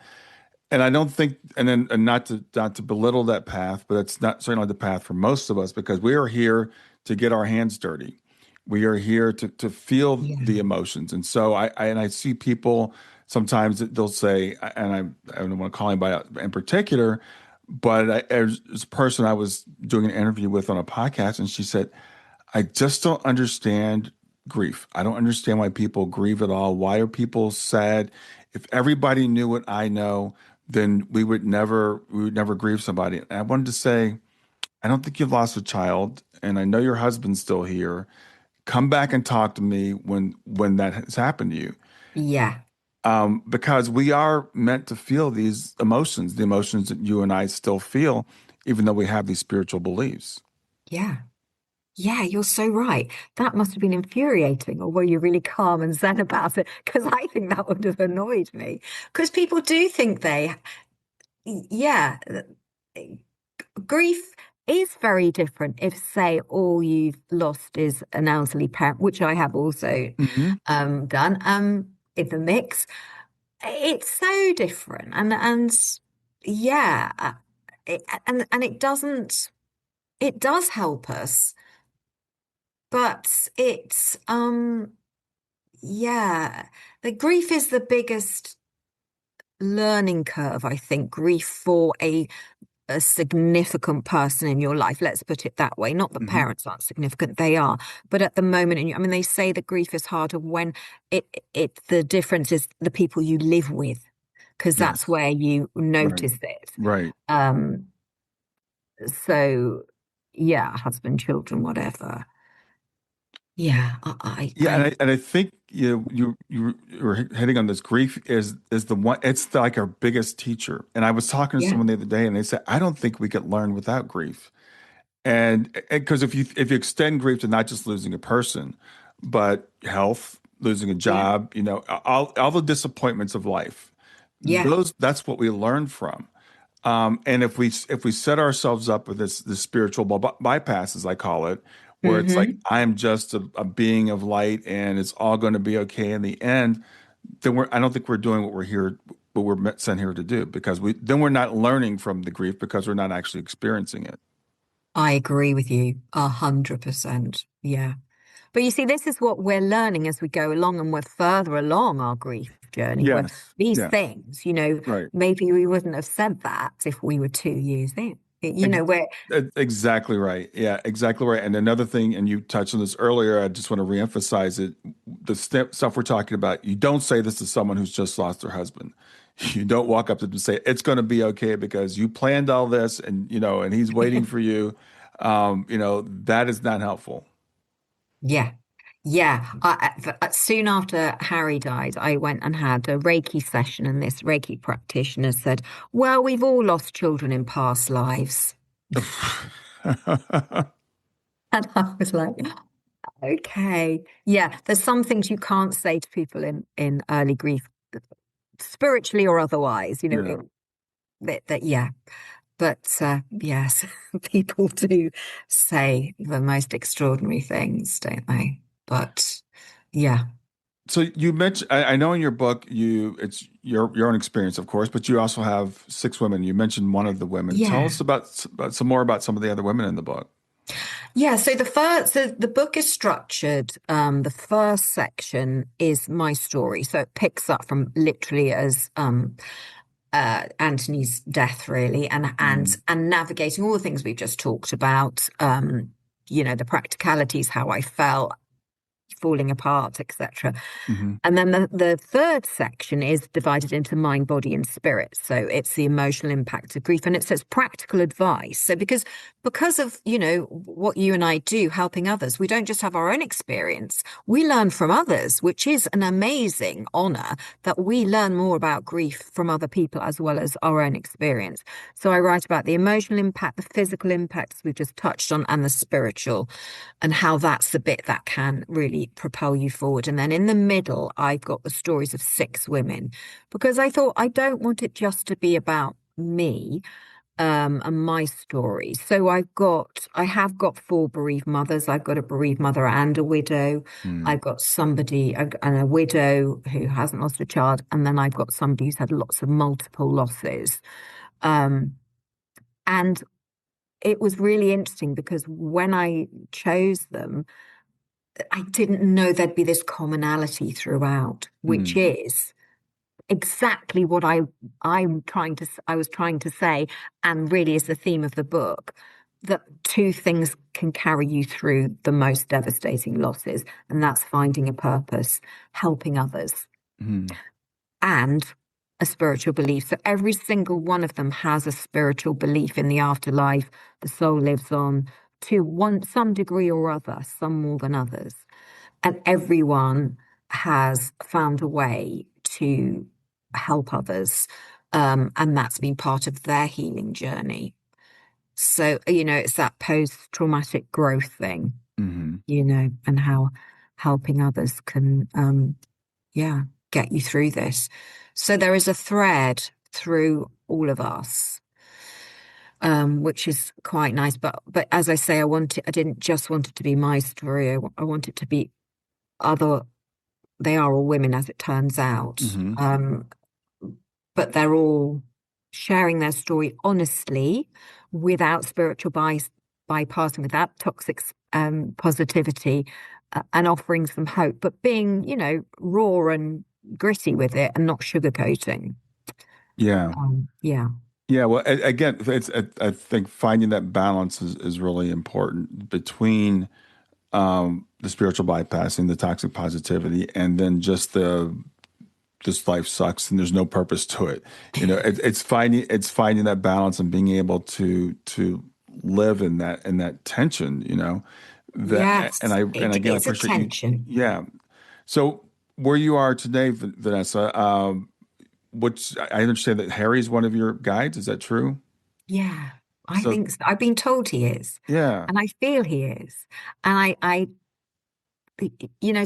And I don't think, and not to belittle that path, but it's not certainly the path for most of us because we are here to get our hands dirty. We are here to feel yeah. the emotions, and so I see people sometimes they'll say, and I don't want to call anybody out in particular, but there's a person I was doing an interview with on a podcast, and she said, I just don't understand grief. I don't understand why people grieve at all. Why are people sad? If everybody knew what I know, then we would never grieve somebody. And I wanted to say, I don't think you've lost a child, and I know your husband's still here. Come back and talk to me when that has happened to you. Yeah. Because we are meant to feel these emotions, the emotions that you and I still feel, even though we have these spiritual beliefs. Yeah. Yeah, you're so right. That must have been infuriating, or were you really calm and zen about it? Because I think that would have annoyed me. Because people do think yeah, grief is very different if, say, all you've lost is an elderly parent, which I have also Hmm. done in the mix. It's so different, and yeah, and it does help us, but it's yeah, the grief is the biggest learning curve, I think. Grief for a significant person in your life. Let's put it that way. Not that Hmm. parents aren't significant, they are. But at the moment, I mean, they say that grief is harder when the difference is the people you live with, because that's Yes. where you Right. notice it. Right. Um, so yeah, husband, children, whatever. Yeah, Yeah, and I think you're hitting on this. Grief is the one. It's like our biggest teacher. And I was talking to yeah, someone the other day, and they said, I don't think we could learn without grief. And because if you extend grief to not just losing a person, but health, losing a yeah, job, all the disappointments of life, yeah. that's what we learn from. And if we set ourselves up with this spiritual bypass, as I call it, where it's like Hmm. I'm just a being of light and it's all going to be okay in the end, then I don't think we're doing what we're sent here to do, because we're not learning from the grief because we're not actually experiencing it. I agree with you 100%. Yeah. But you see, this is what we're learning as we go along, and we're further along our grief journey. Where Yes. these Yes. things, Right. maybe we wouldn't have said that if we were 2 years in. Ex- Where, Exactly right. Yeah, exactly right. And another thing, and you touched on this earlier, I just want to reemphasize it. The stuff we're talking about, you don't say this to someone who's just lost their husband. You don't walk up to them and say, it's going to be okay because you planned all this and he's waiting for you. That is not helpful. yeah, yeah. Soon after Harry died, I went and had a Reiki session, and this Reiki practitioner said, "Well, we've all lost children in past lives." And I was like, okay. Yeah, there's some things you can't say to people in early grief, spiritually or otherwise, Yeah. yeah. But yes, people do say the most extraordinary things, don't they? But yeah, So you mentioned, I know in your book, it's your own experience, of course, but you also have six women. You mentioned one of the women. Tell yeah. us about some more about some of the other women in the book. Yeah, so the book is structured. The first section is my story, so it picks up from literally as Anthony's death, really, and navigating all the things we've just talked about. The practicalities, how I felt, falling apart, etc. Mm-hmm. And then the third section is divided into mind, body, and spirit. So it's the emotional impact of grief, and it says practical advice. So because of what you and I do, helping others, we don't just have our own experience. We learn from others, which is an amazing honor that we learn more about grief from other people as well as our own experience. So I write about the emotional impact, the physical impacts we've just touched on, and the spiritual, and how that's the bit that can really propel you forward. And then in the middle, I've got the stories of six women, because I thought I don't want it just to be about me and my story. So I have got four bereaved mothers. I've got a bereaved mother and a widow. Mm. I've got somebody and a widow who hasn't lost a child, and then I've got somebody who's had lots of multiple losses. Um, and it was really interesting because when I chose them, I didn't know there'd be this commonality throughout, which Mm. is exactly what I was trying to say, and really is the theme of the book, that two things can carry you through the most devastating losses, and that's finding a purpose, helping others, and a spiritual belief. So every single one of them has a spiritual belief in the afterlife. The soul lives on to some degree or other, some more than others. And everyone has found a way to help others. And that's been part of their healing journey. So, it's that post-traumatic growth thing, and how helping others can, get you through this. So there is a thread through all of us, which is quite nice. But as I say, I didn't just want it to be my story. I want it to be other. They are all women, as it turns out. But they're all sharing their story honestly, without spiritual bypassing, without toxic positivity, and offering some hope, but being, raw and gritty with it and not sugarcoating. Yeah. Yeah. Yeah. Well, again, I think finding that balance is really important between the spiritual bypassing, the toxic positivity, and then just this life sucks and there's no purpose to it. It's finding that balance and being able to live in that tension. Yes. And again, I It's a appreciate you. tension. Yeah. So where you are today, Vanessa, I understand that Harry's one of your guides. Is that true? Yeah, I So think so. I've been told he is, yeah. and I feel he is. And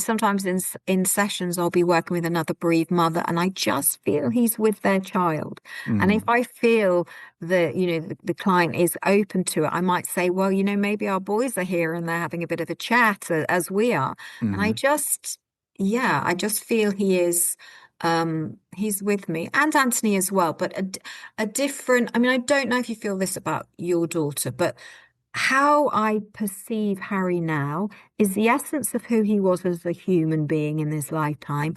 sometimes in sessions I'll be working with another bereaved mother, and I just feel he's with their child. And if Hmm. I feel that the client is open to it, I might say, well, maybe our boys are here and they're having a bit of a chat, as we are. And Hmm. I just feel he is. He's with me, and Anthony as well, but a different. I mean, I don't know if you feel this about your daughter, but how I perceive Harry now is the essence of who he was as a human being in this lifetime,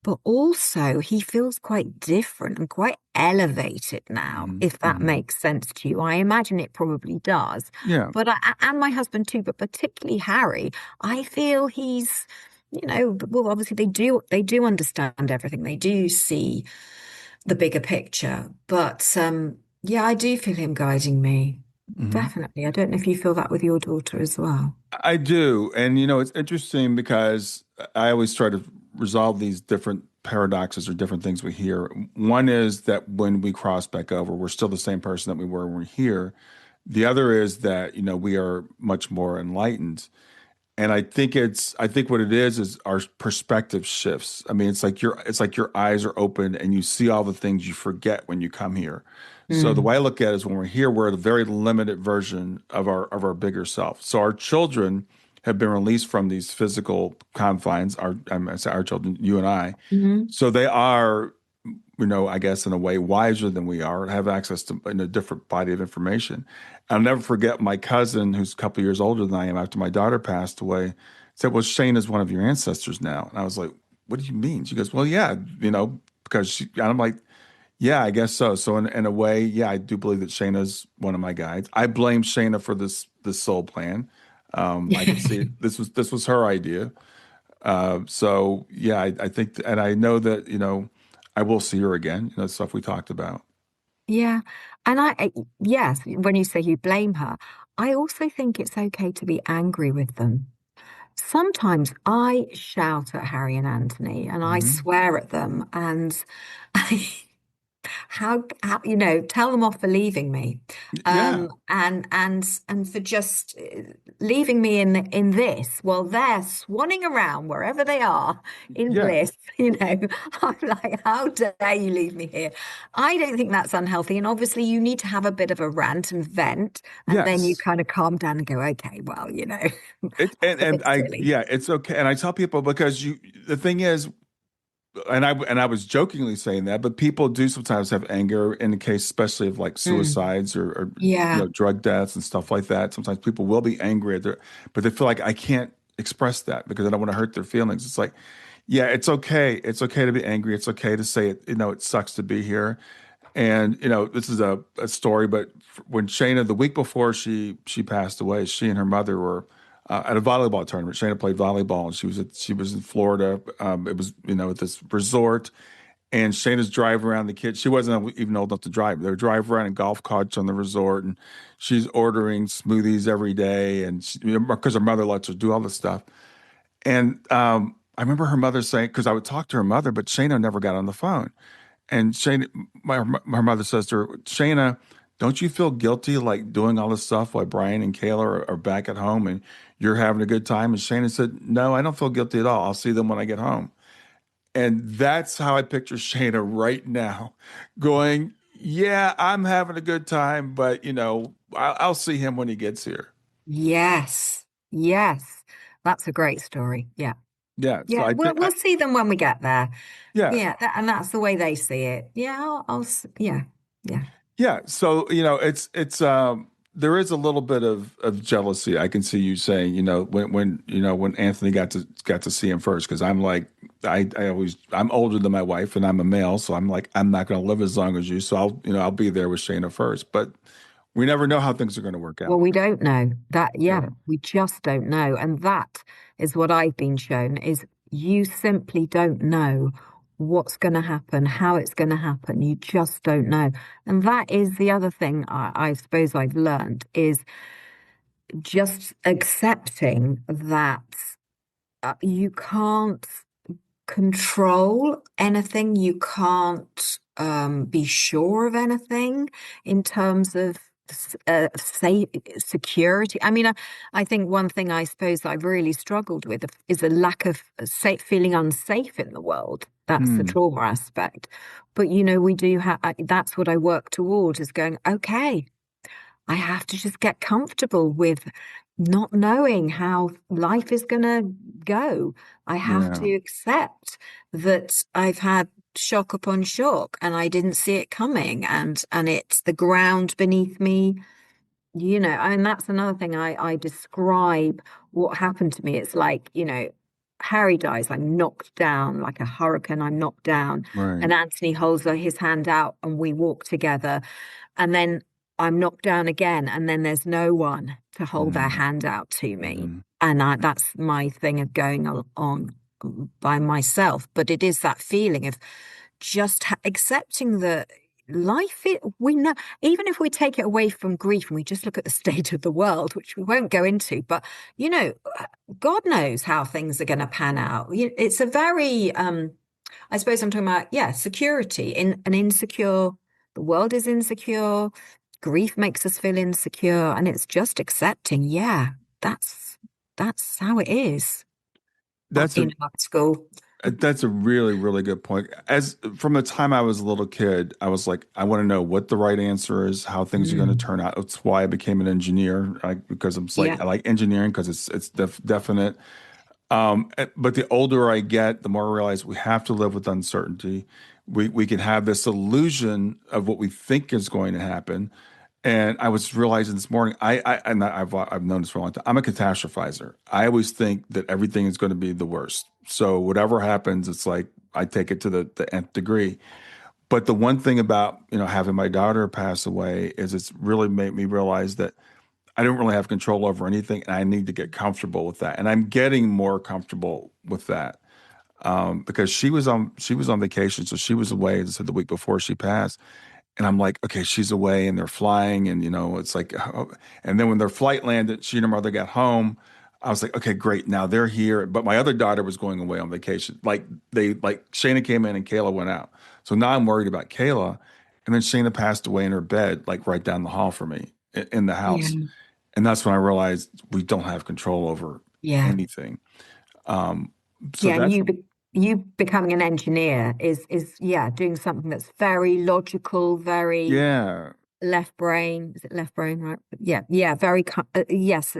but also he feels quite different and quite elevated now, Hmm. if that Hmm. makes sense to you. I imagine it probably does. Yeah. But and my husband too, but particularly Harry, I feel he's, well, obviously they do understand everything. They do see the bigger picture. But yeah, I do feel him guiding me. Hmm. Definitely. I don't know if you feel that with your daughter as well. I do. And, it's interesting because I always try to resolve these different paradoxes or different things we hear. One is that when we cross back over, we're still the same person that we were when we're here. The other is that, we are much more enlightened. And I think what it is our perspective shifts. I mean, it's like your eyes are open and you see all the things you forget when you come here. So the Mm. way I look at it is when we're here, we're a very limited version of our bigger self. So our children have been released from these physical confines. I say our children, you and I. Hmm. So they are, I guess in a way wiser than we are, have access to a different body of information. I'll never forget my cousin, who's a couple of years older than I am, after my daughter passed away, said, "Well, Shane is one of your ancestors now." And I was like, "What do you mean?" She goes, "Well, yeah, because and I'm like, yeah, I guess so. So in a way, yeah, I do believe that Shayna's one of my guides. I blame Shayna for this soul plan. I could see it. This was her idea. So yeah, I think, and I know that I will see her again. Stuff we talked about. Yeah. And yes, when you say you blame her, I also think it's okay to be angry with them. Sometimes I shout at Harry and Anthony and I Hmm. swear at them, and how tell them off for leaving me, Yeah. and for just leaving me in this while they're swanning around wherever they are in Yeah. bliss. I'm like, how dare you leave me here? I don't think that's unhealthy, and obviously you need to have a bit of a rant and vent, and then you Yes. kind of calm down and go, okay, well, It that's a and bit I silly. yeah, it's okay. And I tell people because the thing is, and I was jokingly saying that, but people do sometimes have anger in the case, especially of like Mm. suicides or Yeah. drug deaths and stuff like that. Sometimes people will be angry at their, but they feel like I can't express that because I don't want to hurt their feelings. It's like, Yeah, it's okay. It's okay to be angry. It's okay to say it, it sucks to be here. And, this is a story, but when Shayna, the week before she passed away, she and her mother were at a volleyball tournament. Shayna played volleyball and she was in Florida. It was, at this resort. And Shayna's driving around the kids. She wasn't even old enough to drive. They were driving around in golf carts on the resort, and she's ordering smoothies every day, and because her mother lets her do all this stuff. And I remember her mother saying, because I would talk to her mother, but Shayna never got on the phone. And Shayna, my mother says to her, Shayna, don't you feel guilty like doing all this stuff while Brian and Kayla are back at home and you're having a good time? And Shayna said, no, I don't feel guilty at all. I'll see them when I get home. And that's how I picture Shayna right now going, yeah, I'm having a good time, but I'll see him when he gets here. Yes. Yes. That's a great story. Yeah. Yeah. So Yeah. I think, We'll see them when we get there. yeah. Yeah. And that's the way they see it. Yeah. Yeah. Yeah. Yeah, so there is a little bit of jealousy. I can see you saying, when Anthony got to see him first, because I'm like, I'm older than my wife and I'm a male, so I'm like, I'm not going to live as long as you, so I'll be there with Shayna first. But we never know how things are going to work Well, out. we don't know that. Yeah, Yeah, we just don't know. And that is what I've been shown is you simply don't know what's going to happen, how it's going to happen. You just don't know. And that is the other thing I suppose I've learned is just accepting that you can't control anything. You can't be sure of anything in terms of safe security. I mean, I think one thing I suppose I've really struggled with is a lack of safe, feeling unsafe in the world. That's the Hmm. trauma aspect. But we do have. That's what I work toward is going. Okay, I have to just get comfortable with not knowing how life is going to go. I have Yeah, to accept that I've had shock upon shock and I didn't see it coming and it's the ground beneath me, and that's another thing I describe what happened to me. It's like, Harry dies, I'm knocked down like a hurricane, I'm knocked down. right. And Anthony holds his hand out and we walk together. And then I'm knocked down again, and then there's no one to hold their Mm, hand out to me. mm, And that's my thing of going on by myself. But it is that feeling of just accepting that we know, even if we take it away from grief and we just look at the state of the world, which we won't go into, but God knows how things are going to pan out. It's a very, I suppose I'm talking about, yeah, security in an insecure, the world is insecure, grief makes us feel insecure, and it's just accepting, yeah, that's that's how it is that's a in high school. That's a really, really good point. As from the time I was a little kid, I was like, I want to know what the right answer is, how things are going to Mm, turn out. That's why I became an engineer, because I'm just like, yeah, I like engineering because it's definite. But the older I get, the more I realize we have to live with uncertainty. We can have this illusion of what we think is going to happen. And I was realizing this morning, I've known this for a long time. I'm a catastrophizer. I always think that everything is going to be the worst. So whatever happens, it's like I take it to the nth degree. But the one thing about having my daughter pass away is it's really made me realize that I don't really have control over anything, and I need to get comfortable with that. And I'm getting more comfortable with that because she was on vacation, so she was away. As I said, the week before she passed, and I'm like, okay, she's away, and they're flying, and it's like, oh. And then when their flight landed, she and her mother got home. I was like, okay, great, now they're here. But my other daughter was going away on vacation. Like Shayna came in and Kayla went out, so now I'm worried about Kayla. And then Shayna passed away in her bed, like right down the hall from me in the yeah, house. And that's when I realized we don't have control over yeah, anything. Um, so yeah. And that's you becoming an engineer is yeah, doing something that's very logical, very yeah, left brain. Is it left brain, right? Yeah, yeah, very yes.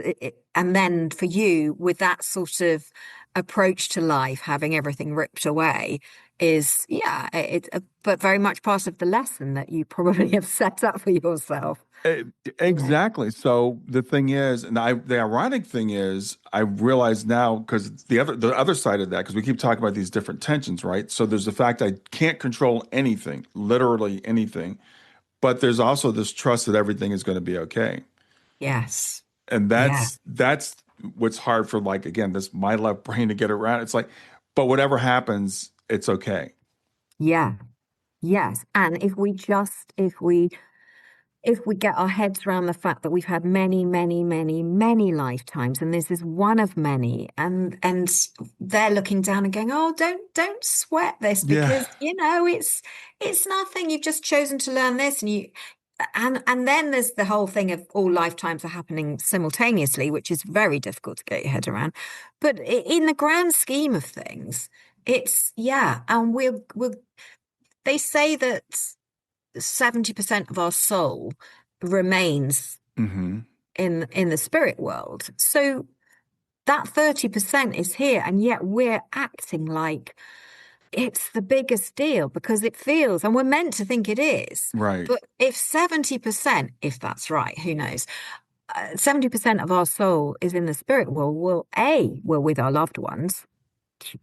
And then for you with that sort of approach to life, having everything ripped away, is, yeah, it's but very much part of the lesson that you probably have set up for yourself. Exactly. So the thing is, and the ironic thing is, I realize now because the other side of that, because we keep talking about these different tensions, right? So there's the fact I can't control anything, literally anything, but there's also this trust that everything is going to be okay. Yes. And Yeah. that's what's hard for, like, again, this my left brain to get around. It's like, but whatever happens, it's okay. Yeah. Yes. And if we get our heads around the fact that we've had many, many, many, many lifetimes, and this is one of many, and they're looking down and going, "Oh, don't sweat this Yeah. because it's nothing. You've just chosen to learn this, and then there's the whole thing of all lifetimes are happening simultaneously, which is very difficult to get your head around. But in the grand scheme of things, it's yeah, and we're they say that 70% of our soul remains Hmm. in the spirit world. So that 30% is here, and yet we're acting like it's the biggest deal because it feels, and we're meant to think it is. Right. But if 70%, if that's right, who knows? 70% of our soul is in the spirit world. Well, we're with our loved ones,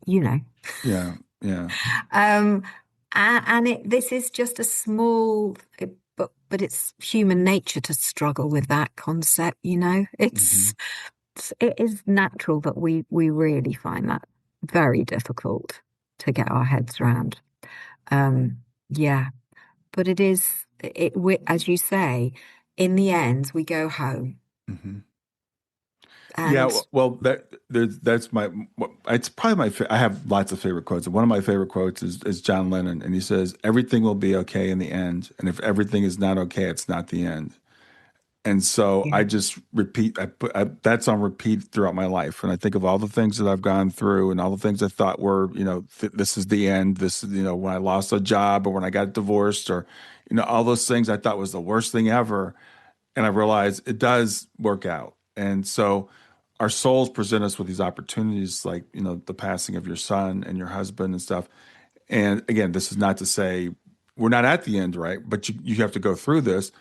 you know. Yeah. Yeah. Um, and this is just a small, but it's human nature to struggle with that concept, you know. Hmm. It is natural that we really find that very difficult to get our heads around. Yeah, but as you say, in the end, we go home, Hmm. Yeah, and well, that's my. It's probably I have lots of favorite quotes. One of my favorite quotes is John Lennon, and he says, "Everything will be okay in the end, and if everything is not okay, it's not the end." And so yeah, I just repeat. That's on repeat throughout my life, and I think of all the things that I've gone through, and all the things I thought were, this is the end. This is, when I lost a job, or when I got divorced, or, all those things I thought was the worst thing ever, and I realized it does work out. And so our souls present us with these opportunities, like, the passing of your son and your husband and stuff. And again, this is not to say we're not at the end, right? But you have to go through this,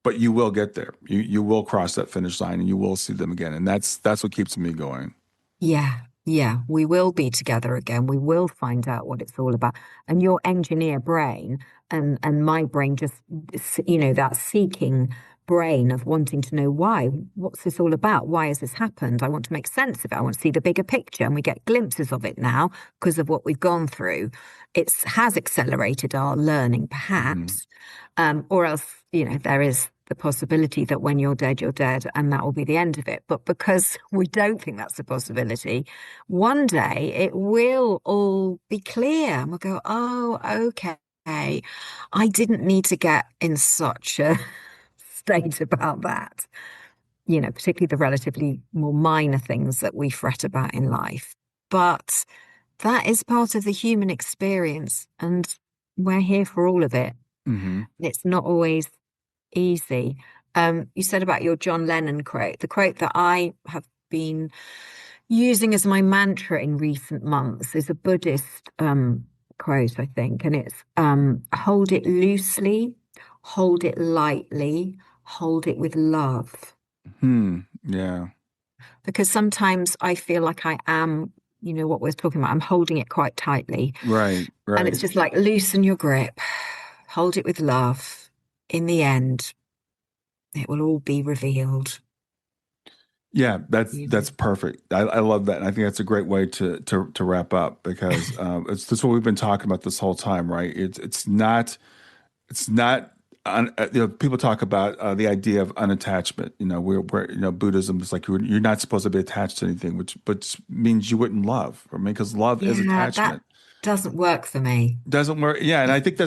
but you will get there. You will cross that finish line and you will see them again. And that's what keeps me going. yeah, yeah, we will be together again. We will find out what it's all about. And your engineer brain and my brain just, that seeking brain of wanting to know why. What's this all about? Why has this happened? I want to make sense of it. I want to see the bigger picture. And we get glimpses of it now because of what we've gone through. It has accelerated our learning, Hmm. perhaps. Or else, there is the possibility that when you're dead, and that will be the end of it. But because we don't think that's a possibility, one day it will all be clear and we'll go, oh, okay. I didn't need to get in such a state about that, particularly the relatively more minor things that we fret about in life. But that is part of the human experience, and we're here for all of it. Hmm. It's not always easy. You said about your John Lennon quote, the quote that I have been using as my mantra in recent months is a Buddhist quote, I think, and it's hold it loosely, hold it lightly, hold it with love. Yeah. Because sometimes I feel like I am, what we're talking about, I'm holding it quite tightly. Right. And it's Right. just like loosen your grip, hold it with love. In the end, it will all be revealed. Yeah, that's You know? that's perfect. I love that, and I think that's a great way to wrap up because it's what we've been talking about this whole time, right? It's not. People talk about the idea of unattachment. Where Buddhism is like you're not supposed to be attached to anything, which means you wouldn't love. I mean, because love is Yeah, that attachment. doesn't work for me. Doesn't work. Yeah, and I think I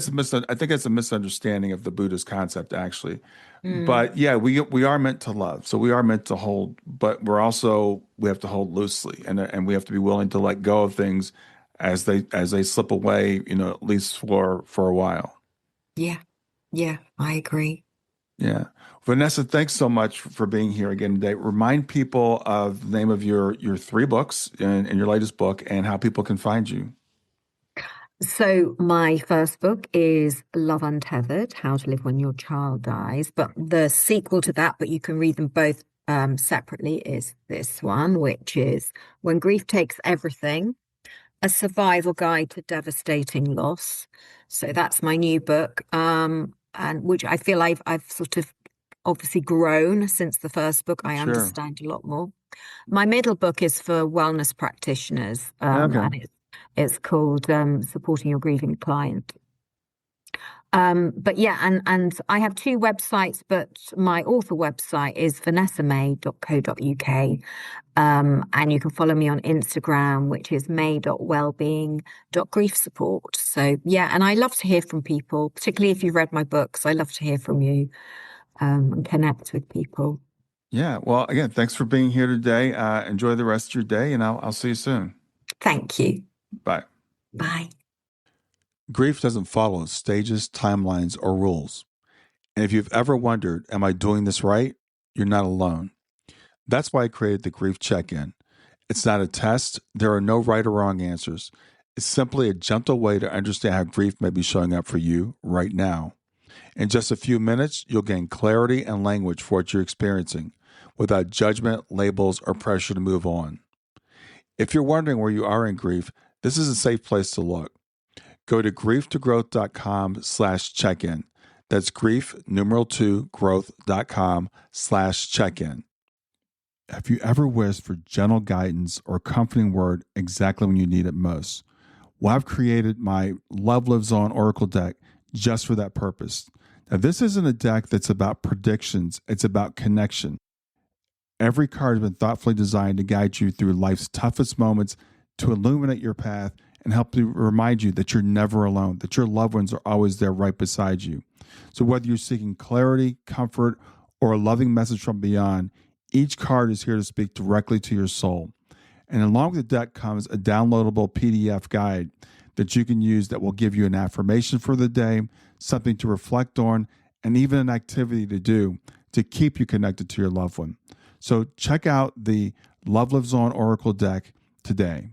think that's a misunderstanding of the Buddhist concept, actually. Mm, But yeah, we are meant to love, so we are meant to hold, but we have to hold loosely, and we have to be willing to let go of things as they slip away. At least for a while. yeah, yeah, I agree. Yeah, Vanessa, thanks so much for being here again today. Remind people of the name of your three books and your latest book and how people can find you. So my first book is Love Untethered, How to Live When Your Child Dies. But the sequel to that, but you can read them both separately, is this one, which is When Grief Takes Everything, A Survival Guide to Devastating Loss. So that's my new book, and which I feel I've sort of obviously grown since the first book. I Sure. understand a lot more. My middle book is for wellness practitioners, Okay. and it's called Supporting Your Grieving Client. But yeah, and I have two websites, but my author website is vanessamay.co.uk. And you can follow me on Instagram, which is may.wellbeing.griefsupport. So yeah, and I love to hear from people, particularly if you've read my books. I love to hear from you and connect with people. Yeah. Well, again, thanks for being here today. Enjoy the rest of your day, and I'll see you soon. Thank you. Bye. Bye. Grief doesn't follow stages, timelines, or rules. And if you've ever wondered, am I doing this right? You're not alone. That's why I created the Grief Check-In. It's not a test. There are no right or wrong answers. It's simply a gentle way to understand how grief may be showing up for you right now. In just a few minutes, you'll gain clarity and language for what you're experiencing without judgment, labels, or pressure to move on. If you're wondering where you are in grief, this is a safe place to look. Go to grieftogrowth.com/check-in. That's growth2growth.com/check-in. Have you ever wished for gentle guidance or comforting word exactly when you need it most? Well, I've created my Love Lives On Oracle deck just for that purpose. Now, this isn't a deck that's about predictions. It's about connection. Every card has been thoughtfully designed to guide you through life's toughest moments, to illuminate your path and help to remind you that you're never alone, that your loved ones are always there right beside you. So whether you're seeking clarity, comfort, or a loving message from beyond, each card is here to speak directly to your soul. And along with the deck comes a downloadable PDF guide that you can use that will give you an affirmation for the day, something to reflect on, and even an activity to do to keep you connected to your loved one. So check out the Love Lives On Oracle deck today.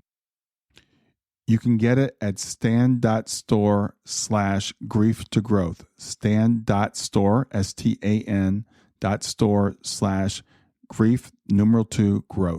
You can get it at stan.store/grief-to-growth. Stan.store, STAN.store/grief-2-growth.